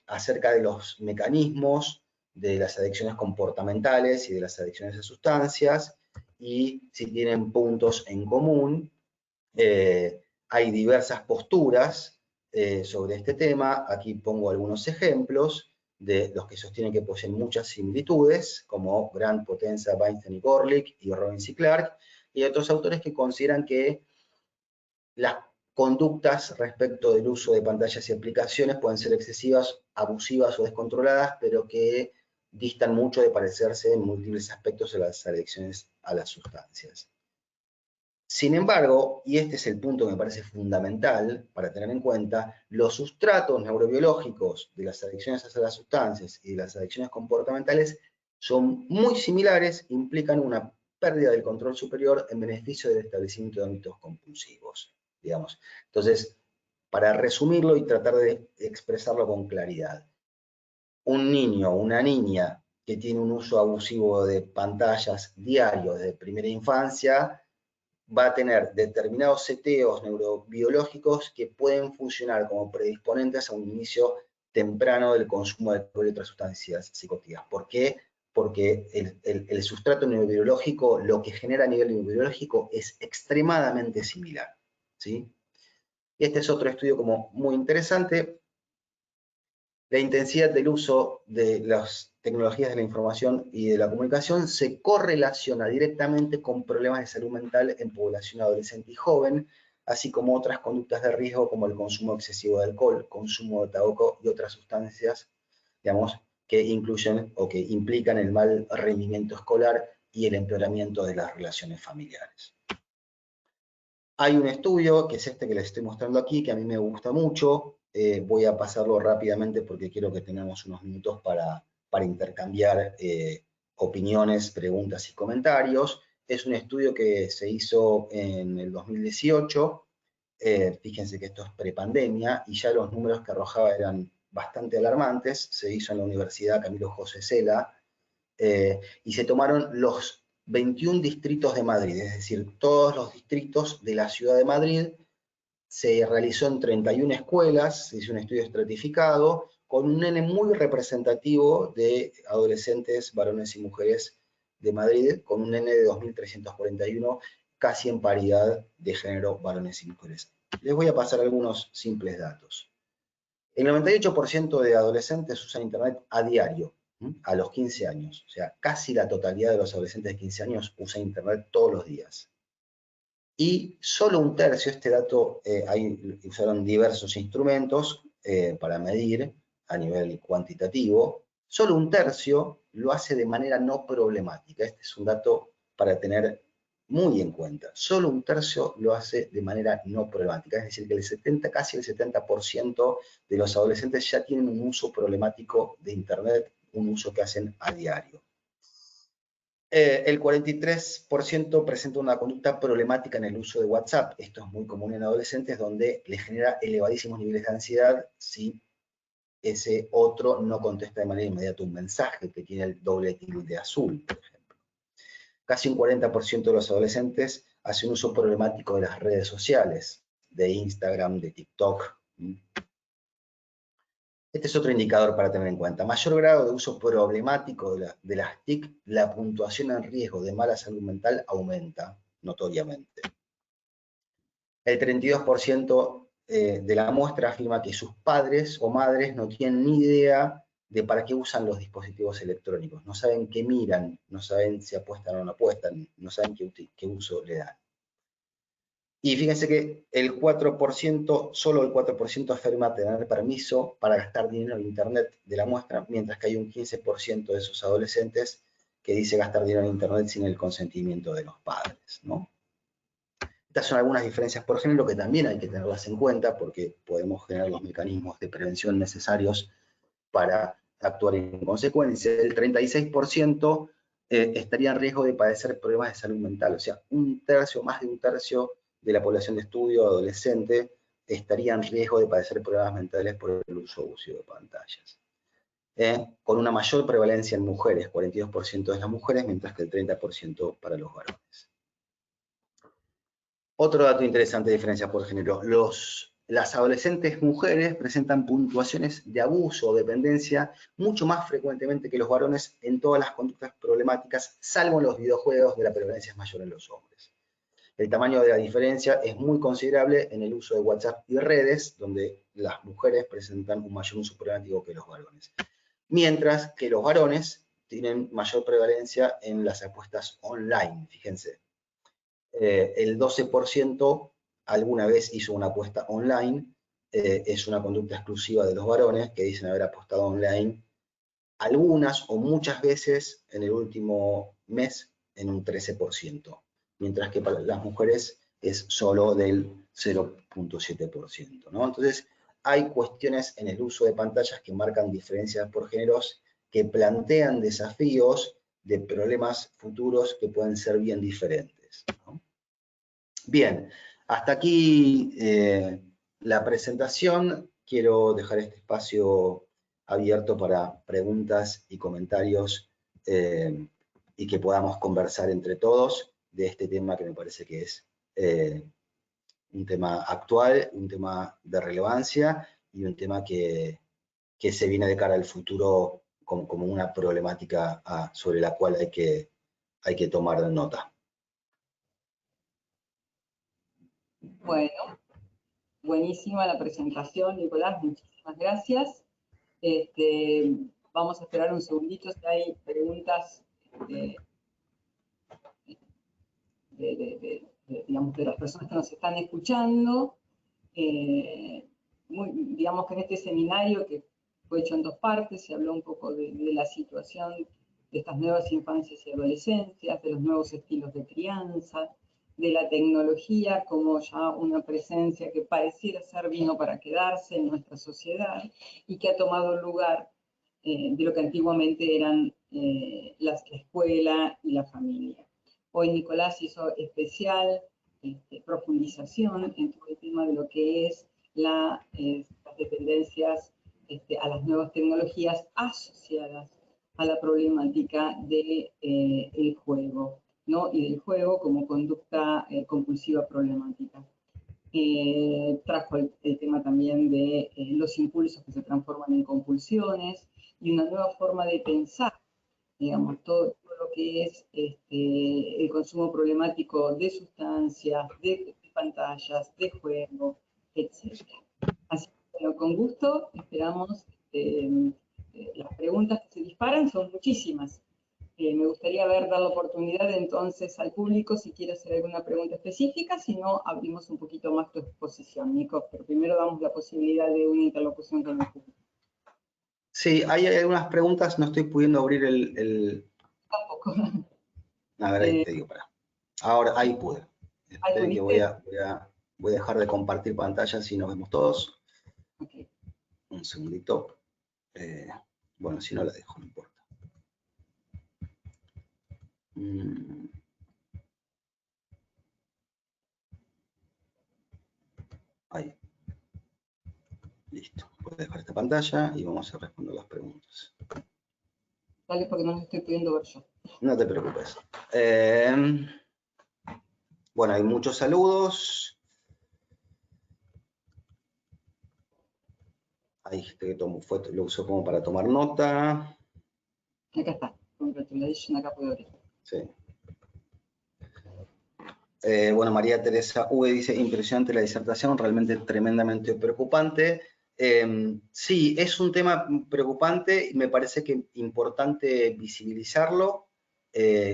acerca de los mecanismos de las adicciones comportamentales y de las adicciones a sustancias y si tienen puntos en común. Hay diversas posturas sobre este tema. Aquí pongo algunos ejemplos de los que sostienen que poseen muchas similitudes, como Grant, Potenza, Weinstein y Gorlick, y Robbins y Clark, y otros autores que consideran que las conductas respecto del uso de pantallas y aplicaciones pueden ser excesivas, abusivas o descontroladas, pero que distan mucho de parecerse en múltiples aspectos a las adicciones a las sustancias. Sin embargo, y este es el punto que me parece fundamental para tener en cuenta, los sustratos neurobiológicos de las adicciones a las sustancias y de las adicciones comportamentales son muy similares, implican una pérdida del control superior en beneficio del establecimiento de hábitos compulsivos, digamos. Entonces, para resumirlo y tratar de expresarlo con claridad, un niño o una niña que tiene un uso abusivo de pantallas diario desde primera infancia, va a tener determinados seteos neurobiológicos que pueden funcionar como predisponentes a un inicio temprano del consumo de alcohol y otras sustancias psicoactivas. ¿Por qué? Porque el sustrato neurobiológico, lo que genera a nivel neurobiológico, es extremadamente similar, ¿sí? Y este es otro estudio como muy interesante. La intensidad del uso de las tecnologías de la información y de la comunicación se correlaciona directamente con problemas de salud mental en población adolescente y joven, así como otras conductas de riesgo como el consumo excesivo de alcohol, consumo de tabaco y otras sustancias, digamos, que incluyen o que implican el mal rendimiento escolar y el empeoramiento de las relaciones familiares. Hay un estudio, que es este que les estoy mostrando aquí, que a mí me gusta mucho. Voy a pasarlo rápidamente porque quiero que tengamos unos minutos para intercambiar opiniones, preguntas y comentarios. Es un estudio que se hizo en el 2018. Fíjense que esto es prepandemia y ya los números que arrojaba eran bastante alarmantes. Se hizo en la Universidad Camilo José Cela y se tomaron los 21 distritos de Madrid, es decir, todos los distritos de la ciudad de Madrid. Se realizó en 31 escuelas, se hizo un estudio estratificado, con un nene muy representativo de adolescentes, varones y mujeres de Madrid, con un N de 2.341, casi en paridad de género varones y mujeres. Les voy a pasar algunos simples datos. El 98% de adolescentes usan Internet a diario, a los 15 años. O sea, casi la totalidad de los adolescentes de 15 años usan Internet todos los días. Y solo un tercio, este dato, usaron diversos instrumentos para medir a nivel cuantitativo, solo un tercio lo hace de manera no problemática. Este es un dato para tener muy en cuenta. Solo un tercio lo hace de manera no problemática. Es decir, que casi el 70% de los adolescentes ya tienen un uso problemático de Internet, un uso que hacen a diario. El 43% presenta una conducta problemática en el uso de WhatsApp. Esto es muy común en adolescentes, donde les genera elevadísimos niveles de ansiedad si ese otro no contesta de manera inmediata un mensaje que tiene el doble tilde azul, por ejemplo. Casi un 40% de los adolescentes hace un uso problemático de las redes sociales, de Instagram, de TikTok. Este es otro indicador para tener en cuenta. Mayor grado de uso problemático de las TIC, la puntuación en riesgo de mala salud mental aumenta notoriamente. El 32% de la muestra afirma que sus padres o madres no tienen ni idea de para qué usan los dispositivos electrónicos. No saben qué miran, no saben si apuestan o no apuestan, no saben qué uso le dan. Y fíjense que el 4%, solo el 4% afirma tener permiso para gastar dinero en Internet de la muestra, mientras que hay un 15% de esos adolescentes que dice gastar dinero en Internet sin el consentimiento de los padres, ¿no? Estas son algunas diferencias por género que también hay que tenerlas en cuenta porque podemos generar los mecanismos de prevención necesarios para actuar en consecuencia. El 36% estaría en riesgo de padecer problemas de salud mental, o sea, un tercio, más de un tercio de la población de estudio adolescente estaría en riesgo de padecer problemas mentales por el uso abusivo de pantallas. Con una mayor prevalencia en mujeres, 42% de las mujeres, mientras que el 30% para los varones. Otro dato interesante de diferencia por género, las adolescentes mujeres presentan puntuaciones de abuso o dependencia mucho más frecuentemente que los varones en todas las conductas problemáticas, salvo en los videojuegos, de la prevalencia es mayor en los hombres. El tamaño de la diferencia es muy considerable en el uso de WhatsApp y redes, donde las mujeres presentan un mayor uso problemático que los varones. Mientras que los varones tienen mayor prevalencia en las apuestas online, fíjense. El 12% alguna vez hizo una apuesta online, es una conducta exclusiva de los varones que dicen haber apostado online algunas o muchas veces en el último mes en un 13%, mientras que para las mujeres es solo del 0.7%, ¿no? Entonces, hay cuestiones en el uso de pantallas que marcan diferencias por géneros que plantean desafíos de problemas futuros que pueden ser bien diferentes, ¿no? Bien, hasta aquí la presentación. Quiero dejar este espacio abierto para preguntas y comentarios y que podamos conversar entre todos de este tema que me parece que es un tema actual, un tema de relevancia y un tema que se viene de cara al futuro como una problemática sobre la cual hay que tomar nota. Bueno, buenísima la presentación, Nicolás, muchísimas gracias. Vamos a esperar un segundito si hay preguntas digamos, de las personas que nos están escuchando. Digamos que en este seminario, que fue hecho en dos partes, se habló un poco de la situación de estas nuevas infancias y adolescencias, de los nuevos estilos de crianza, de la tecnología como ya una presencia que pareciera ser vino para quedarse en nuestra sociedad y que ha tomado lugar de lo que antiguamente eran la escuela y la familia. Hoy Nicolás hizo especial profundización en todo el tema de lo que es las dependencias a las nuevas tecnologías asociadas a la problemática del juego, ¿no? Y del juego como conducta compulsiva problemática. Trajo el tema también de los impulsos que se transforman en compulsiones y una nueva forma de pensar, digamos, todo lo que es el consumo problemático de sustancias, de pantallas, de juego, etc. Así que, bueno, con gusto esperamos. Las preguntas que se disparan son muchísimas. Me gustaría dar la oportunidad entonces al público si quiere hacer alguna pregunta específica, si no, abrimos un poquito más tu exposición, Nico, pero primero damos la posibilidad de una interlocución con el público. Sí, hay algunas preguntas, no estoy pudiendo abrir Tampoco. A ver, ahí te digo, para. Ahora, ahí pude. ¿Ahí Esperen que pudiste? voy a dejar de compartir pantalla si nos vemos todos. Okay. Un segundito. Bueno, si no la dejo, no importa. Ahí. Listo. Voy a dejar esta pantalla y vamos a responder las preguntas. Dale, porque no las estoy pudiendo ver yo. No te preocupes. Bueno, hay muchos saludos. Hay gente que lo usó como para tomar nota. Acá está. Congratulations, acá puedo abrir. Sí. Bueno, María Teresa V dice, impresionante la disertación, realmente tremendamente preocupante. Sí, es un tema preocupante y me parece que es importante visibilizarlo,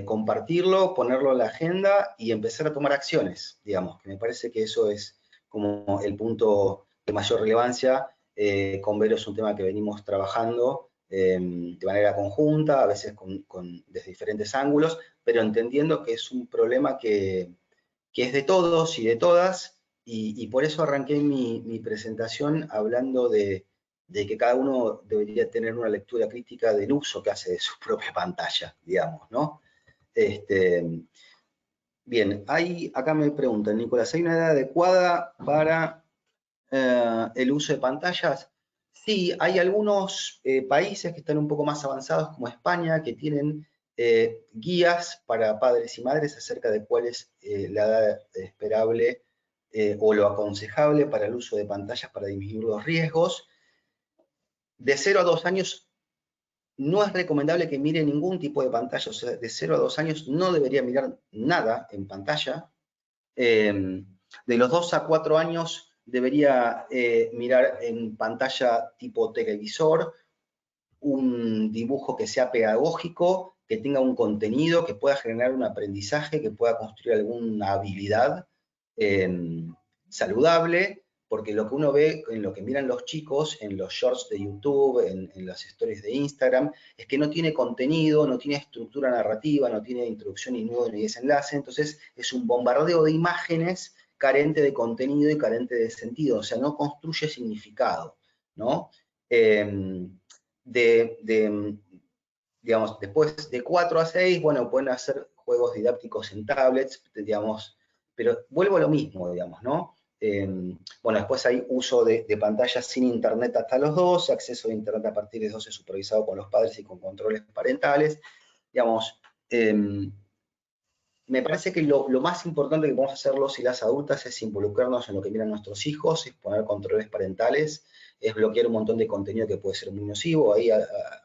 compartirlo, ponerlo en la agenda y empezar a tomar acciones, digamos, que me parece que eso es como el punto de mayor relevancia. Con Vero es un tema que venimos trabajando de manera conjunta, a veces desde diferentes ángulos, pero entendiendo que es un problema que es de todos y de todas, y por eso arranqué mi presentación hablando de que cada uno debería tener una lectura crítica del uso que hace de su propia pantalla, digamos, ¿no? Bien, acá me preguntan, Nicolás, ¿hay una edad adecuada para el uso de pantallas? Sí, hay algunos países que están un poco más avanzados, como España, que tienen guías para padres y madres acerca de cuál es la edad esperable o lo aconsejable para el uso de pantallas para disminuir los riesgos. De 0 a 2 años no es recomendable que mire ningún tipo de pantalla, o sea, de 0 a 2 años no debería mirar nada en pantalla. De los 2 a 4 años debería mirar en pantalla tipo televisor, un dibujo que sea pedagógico, que tenga un contenido, que pueda generar un aprendizaje, que pueda construir alguna habilidad saludable, porque lo que uno ve en lo que miran los chicos, en los shorts de YouTube, en las stories de Instagram, es que no tiene contenido, no tiene estructura narrativa, no tiene introducción ni nudo ni desenlace, entonces es un bombardeo de imágenes carente de contenido y carente de sentido, o sea, no construye significado, ¿no? Digamos, después de 4 a 6, bueno, pueden hacer juegos didácticos en tablets, digamos, pero vuelvo a lo mismo, digamos, ¿no? Bueno, después hay uso de pantallas sin internet hasta los 12, acceso a internet a partir de 12 supervisado con los padres y con controles parentales, digamos, me parece que lo más importante que podemos hacer los y las adultas es involucrarnos en lo que miran nuestros hijos, es poner controles parentales, es bloquear un montón de contenido que puede ser muy nocivo. Ahí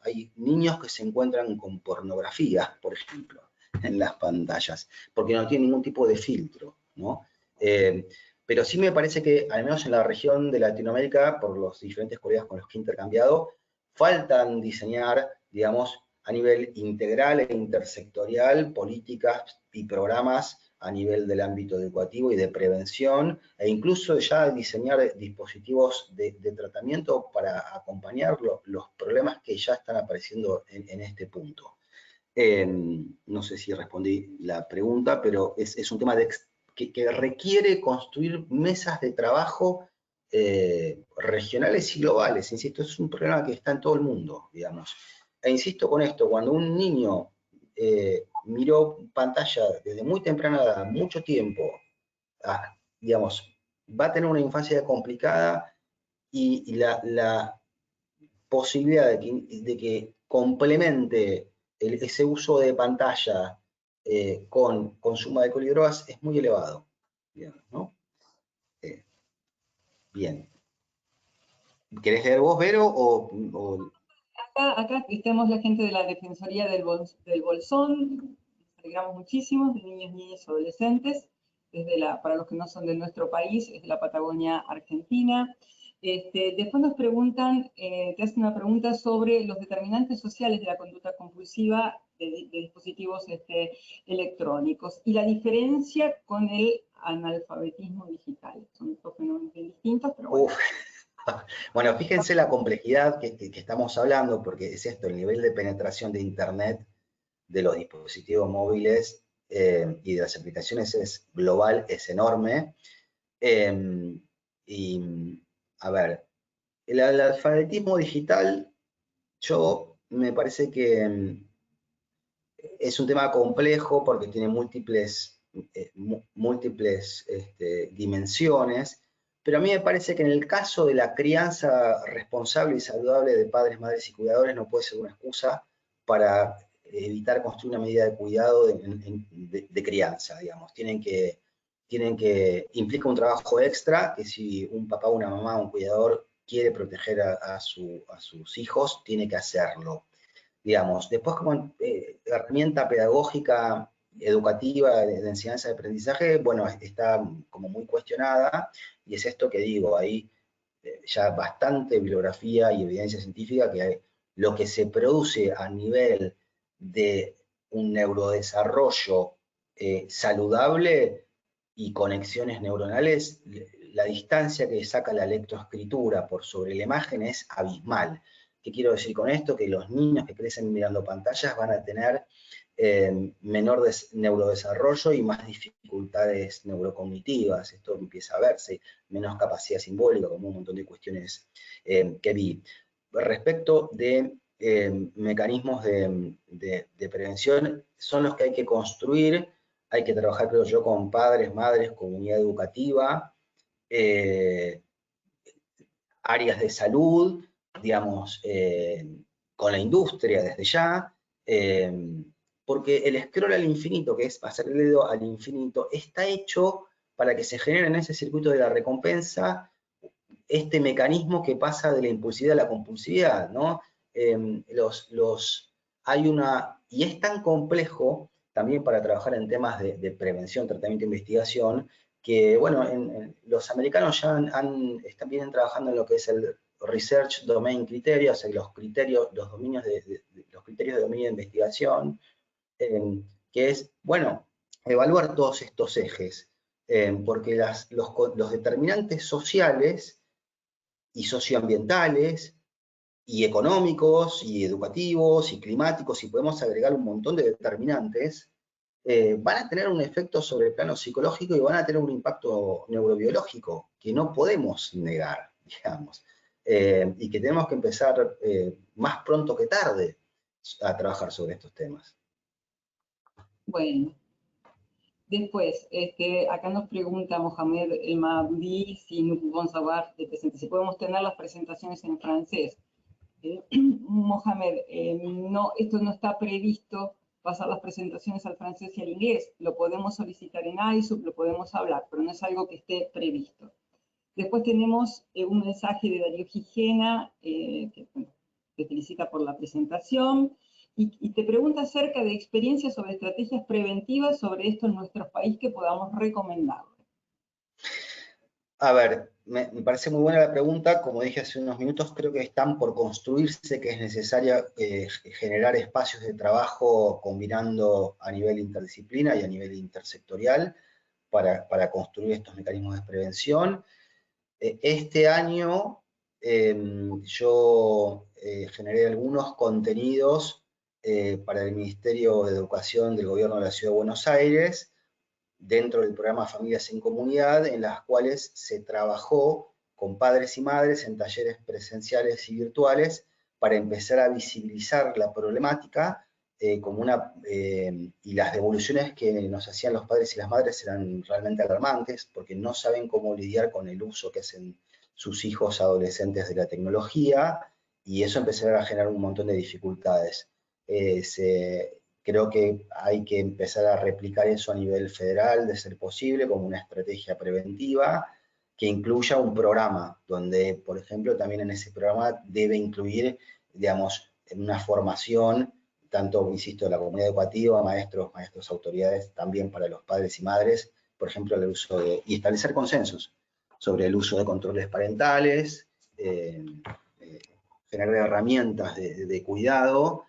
hay niños que se encuentran con pornografía, por ejemplo, en las pantallas, porque no tienen ningún tipo de filtro, ¿no? Pero sí me parece que, al menos en la región de Latinoamérica, por los diferentes colegas con los que he intercambiado, faltan diseñar, digamos, a nivel integral e intersectorial, políticas y programas a nivel del ámbito educativo y de prevención, e incluso ya diseñar dispositivos de tratamiento para acompañar los problemas que ya están apareciendo en este punto. No sé si respondí la pregunta, pero es un tema que requiere construir mesas de trabajo regionales y globales. Insisto, es un problema que está en todo el mundo, digamos. E insisto con esto, cuando un niño miró pantalla desde muy temprana edad, mucho tiempo, digamos, va a tener una infancia complicada y la posibilidad de que complemente ese uso de pantalla con consumo de alcohol y drogas es muy elevado, digamos, ¿no? Bien. ¿Querés leer vos, Vero, o...? Acá tenemos la gente de la Defensoría del Bolsón, nos alegramos muchísimo, de niños, niñas y adolescentes, para los que no son de nuestro país, es de la Patagonia Argentina. Después nos preguntan, te hacen una pregunta sobre los determinantes sociales de la conducta compulsiva de dispositivos electrónicos y la diferencia con el analfabetismo digital. Son dos fenómenos bien distintos, pero bueno. Bueno, fíjense la complejidad que estamos hablando, porque es esto, el nivel de penetración de Internet de los dispositivos móviles y de las aplicaciones es global, es enorme. Y, a ver, el alfabetismo digital, yo me parece que es un tema complejo porque tiene múltiples dimensiones, pero a mí me parece que en el caso de la crianza responsable y saludable de padres, madres y cuidadores no puede ser una excusa para evitar construir una medida de cuidado de crianza, digamos. Implica un trabajo extra que si un papá, una mamá, un cuidador quiere proteger a sus hijos, tiene que hacerlo. Digamos, después como herramienta pedagógica, educativa, de enseñanza de aprendizaje, bueno, está como muy cuestionada, y es esto que digo, hay ya bastante bibliografía y evidencia científica que lo que se produce a nivel de un neurodesarrollo saludable y conexiones neuronales, la distancia que saca la lectoescritura por sobre la imagen es abismal. ¿Qué quiero decir con esto? Que los niños que crecen mirando pantallas van a tener menor neurodesarrollo y más dificultades neurocognitivas. Esto empieza a verse, menos capacidad simbólica, como un montón de cuestiones que vi. Respecto de mecanismos de prevención, son los que hay que construir, hay que trabajar, creo yo, con padres, madres, comunidad educativa, áreas de salud, digamos, con la industria desde ya, porque el scroll al infinito, que es pasar el dedo al infinito, está hecho para que se genere en ese circuito de la recompensa este mecanismo que pasa de la impulsividad a la compulsividad, ¿no? Y es tan complejo también para trabajar en temas de prevención, tratamiento e investigación, que, bueno, los americanos ya vienen trabajando en lo que es el Research Domain Criteria, o sea, los criterios de dominio de investigación, que es, bueno, evaluar todos estos ejes, porque los determinantes sociales y socioambientales y económicos y educativos y climáticos, y podemos agregar un montón de determinantes, van a tener un efecto sobre el plano psicológico y van a tener un impacto neurobiológico que no podemos negar, digamos, y que tenemos que empezar más pronto que tarde a trabajar sobre estos temas. Bueno, después, acá nos pregunta Mohamed El Mabdi si no podemos hablar de presentación, si podemos tener las presentaciones en francés. Mohamed, no, esto no está previsto pasar las presentaciones al francés y al inglés. Lo podemos solicitar en ISUP, lo podemos hablar, pero no es algo que esté previsto. Después tenemos un mensaje de Darío Gijena, que felicita por la presentación, y te pregunta acerca de experiencias sobre estrategias preventivas sobre esto en nuestro país que podamos recomendar. A ver, me parece muy buena la pregunta. Como dije hace unos minutos, creo que están por construirse, que es necesario generar espacios de trabajo combinando a nivel interdisciplina y a nivel intersectorial para construir estos mecanismos de prevención. Este año yo generé algunos contenidos para el Ministerio de Educación del Gobierno de la Ciudad de Buenos Aires, dentro del programa Familias en Comunidad, en las cuales se trabajó con padres y madres en talleres presenciales y virtuales para empezar a visibilizar la problemática y las devoluciones que nos hacían los padres y las madres eran realmente alarmantes, porque no saben cómo lidiar con el uso que hacen sus hijos adolescentes de la tecnología, y eso empezará a generar un montón de dificultades. Creo que hay que empezar a replicar eso a nivel federal, de ser posible, como una estrategia preventiva que incluya un programa, donde, por ejemplo, también en ese programa debe incluir, digamos, en una formación, tanto, insisto, de la comunidad educativa, maestros, autoridades, también para los padres y madres, por ejemplo, el uso de, y establecer consensos sobre el uso de controles parentales, generar herramientas de cuidado,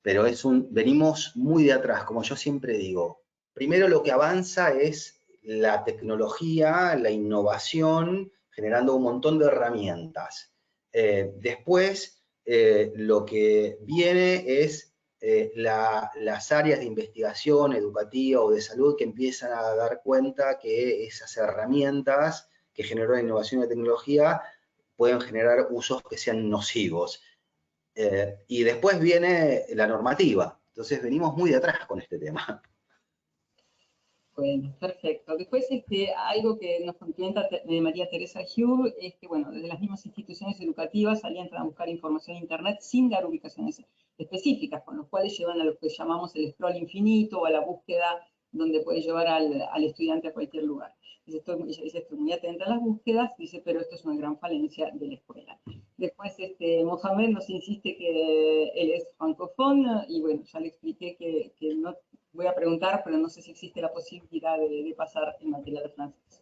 pero venimos muy de atrás, como yo siempre digo. Primero lo que avanza es la tecnología, la innovación, generando un montón de herramientas. Después, lo que viene es las áreas de investigación educativa o de salud que empiezan a dar cuenta que esas herramientas que generó la innovación y la tecnología pueden generar usos que sean nocivos. Y después viene la normativa. Entonces venimos muy de atrás con este tema. Bueno, perfecto. Después, algo que nos complementa María Teresa Hugh es que, bueno, desde las mismas instituciones educativas alientan a buscar información en Internet sin dar ubicaciones específicas, con lo cual llevan a lo que llamamos el scroll infinito o a la búsqueda donde puede llevar al estudiante a cualquier lugar. Ella dice, estoy muy atenta a las búsquedas, dice, pero esto es una gran falencia de la escuela. Después, Mohamed nos insiste que él es francófono y, bueno, ya le expliqué que no voy a preguntar, pero no sé si existe la posibilidad de pasar en materia de francés.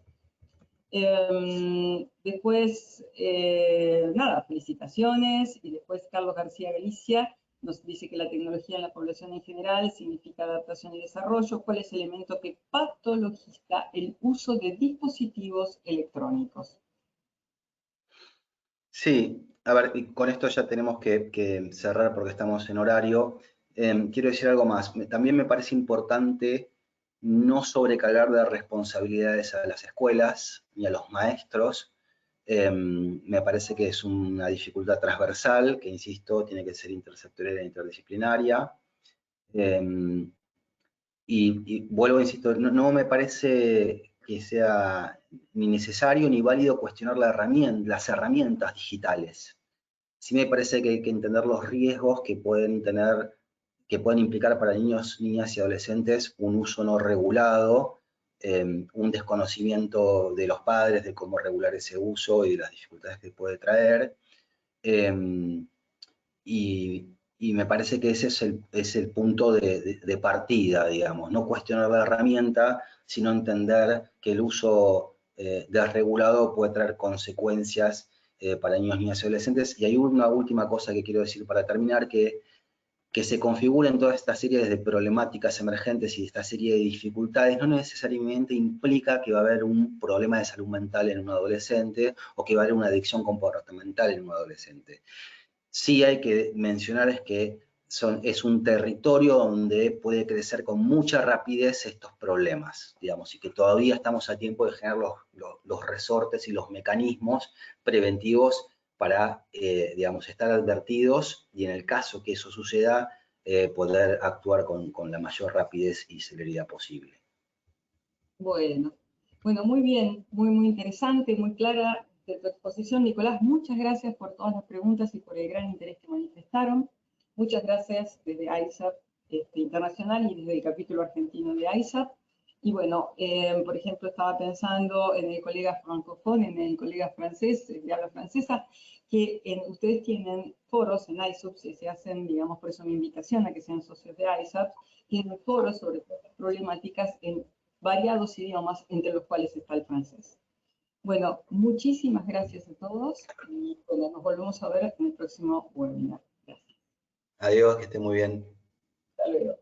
Después, nada, felicitaciones. Y después Carlos García Galicia nos dice que la tecnología en la población en general significa adaptación y desarrollo. ¿Cuál es el elemento que patologiza el uso de dispositivos electrónicos? Sí, a ver, y con esto ya tenemos que cerrar porque estamos en horario. Quiero decir algo más. También me parece importante no sobrecargar de responsabilidades a las escuelas ni a los maestros. Me parece que es una dificultad transversal, que insisto, tiene que ser intersectorial e interdisciplinaria. Y vuelvo, insisto, no me parece que sea ni necesario ni válido cuestionar las herramientas digitales. Sí me parece que hay que entender los riesgos que pueden tener, que pueden implicar para niños, niñas y adolescentes un uso no regulado, un desconocimiento de los padres de cómo regular ese uso y de las dificultades que puede traer. Y me parece que ese es el punto de partida, digamos, no cuestionar la herramienta, sino entender que el uso desregulado puede traer consecuencias para niños, niñas y adolescentes. Y hay una última cosa que quiero decir para terminar, que se configuren toda esta serie de problemáticas emergentes y esta serie de dificultades no necesariamente implica que va a haber un problema de salud mental en un adolescente o que va a haber una adicción comportamental en un adolescente. Sí hay que mencionar es que es un territorio donde puede crecer con mucha rapidez estos problemas, digamos, y que todavía estamos a tiempo de generar los resortes y los mecanismos preventivos para, digamos, estar advertidos y en el caso que eso suceda, poder actuar con la mayor rapidez y celeridad posible. Bueno, muy bien, muy interesante, muy clara de tu exposición, Nicolás. Muchas gracias por todas las preguntas y por el gran interés que manifestaron. Muchas gracias desde ISAP Internacional y desde el capítulo argentino de ISAP. Y bueno, por ejemplo, estaba pensando en el colega francófono, en el colega francés, de habla francesa, que ustedes tienen foros en ISAP, se hacen, digamos, por eso mi invitación a que sean socios de ISAP, tienen foros sobre todas las problemáticas en variados idiomas, entre los cuales está el francés. Bueno, muchísimas gracias a todos y bueno, nos volvemos a ver en el próximo webinar. Gracias. Adiós, que esté muy bien. Hasta luego.